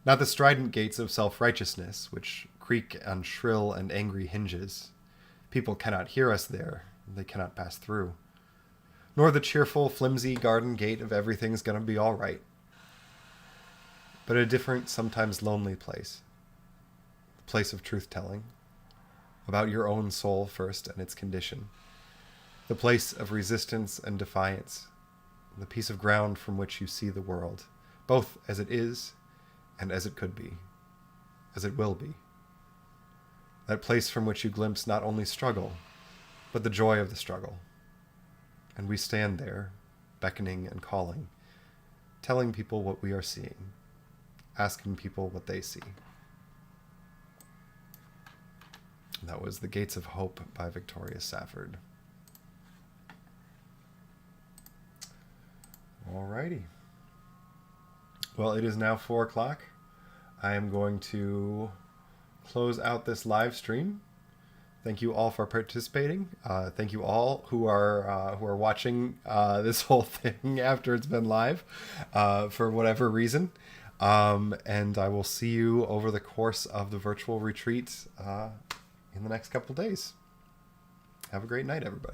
Not the strident gates of self-righteousness, which creak on shrill and angry hinges. People cannot hear us there. They cannot pass through. Nor the cheerful, flimsy garden gate of everything's gonna be all right. But a different, sometimes lonely place. The place of truth-telling. About your own soul first and its condition. The place of resistance and defiance. The piece of ground from which you see the world, both as it is and as it could be, as it will be. That place from which you glimpse not only struggle, but the joy of the struggle. And we stand there, beckoning and calling, telling people what we are seeing, asking people what they see. And that was The Gates of Hope by Victoria Safford. Alrighty. Well, it is now 4 o'clock. I am going to close out this live stream. Thank you all for participating. Thank you all who are watching this whole thing after it's been live for whatever reason. And I will see you over the course of the virtual retreat in the next couple days. Have a great night, everybody.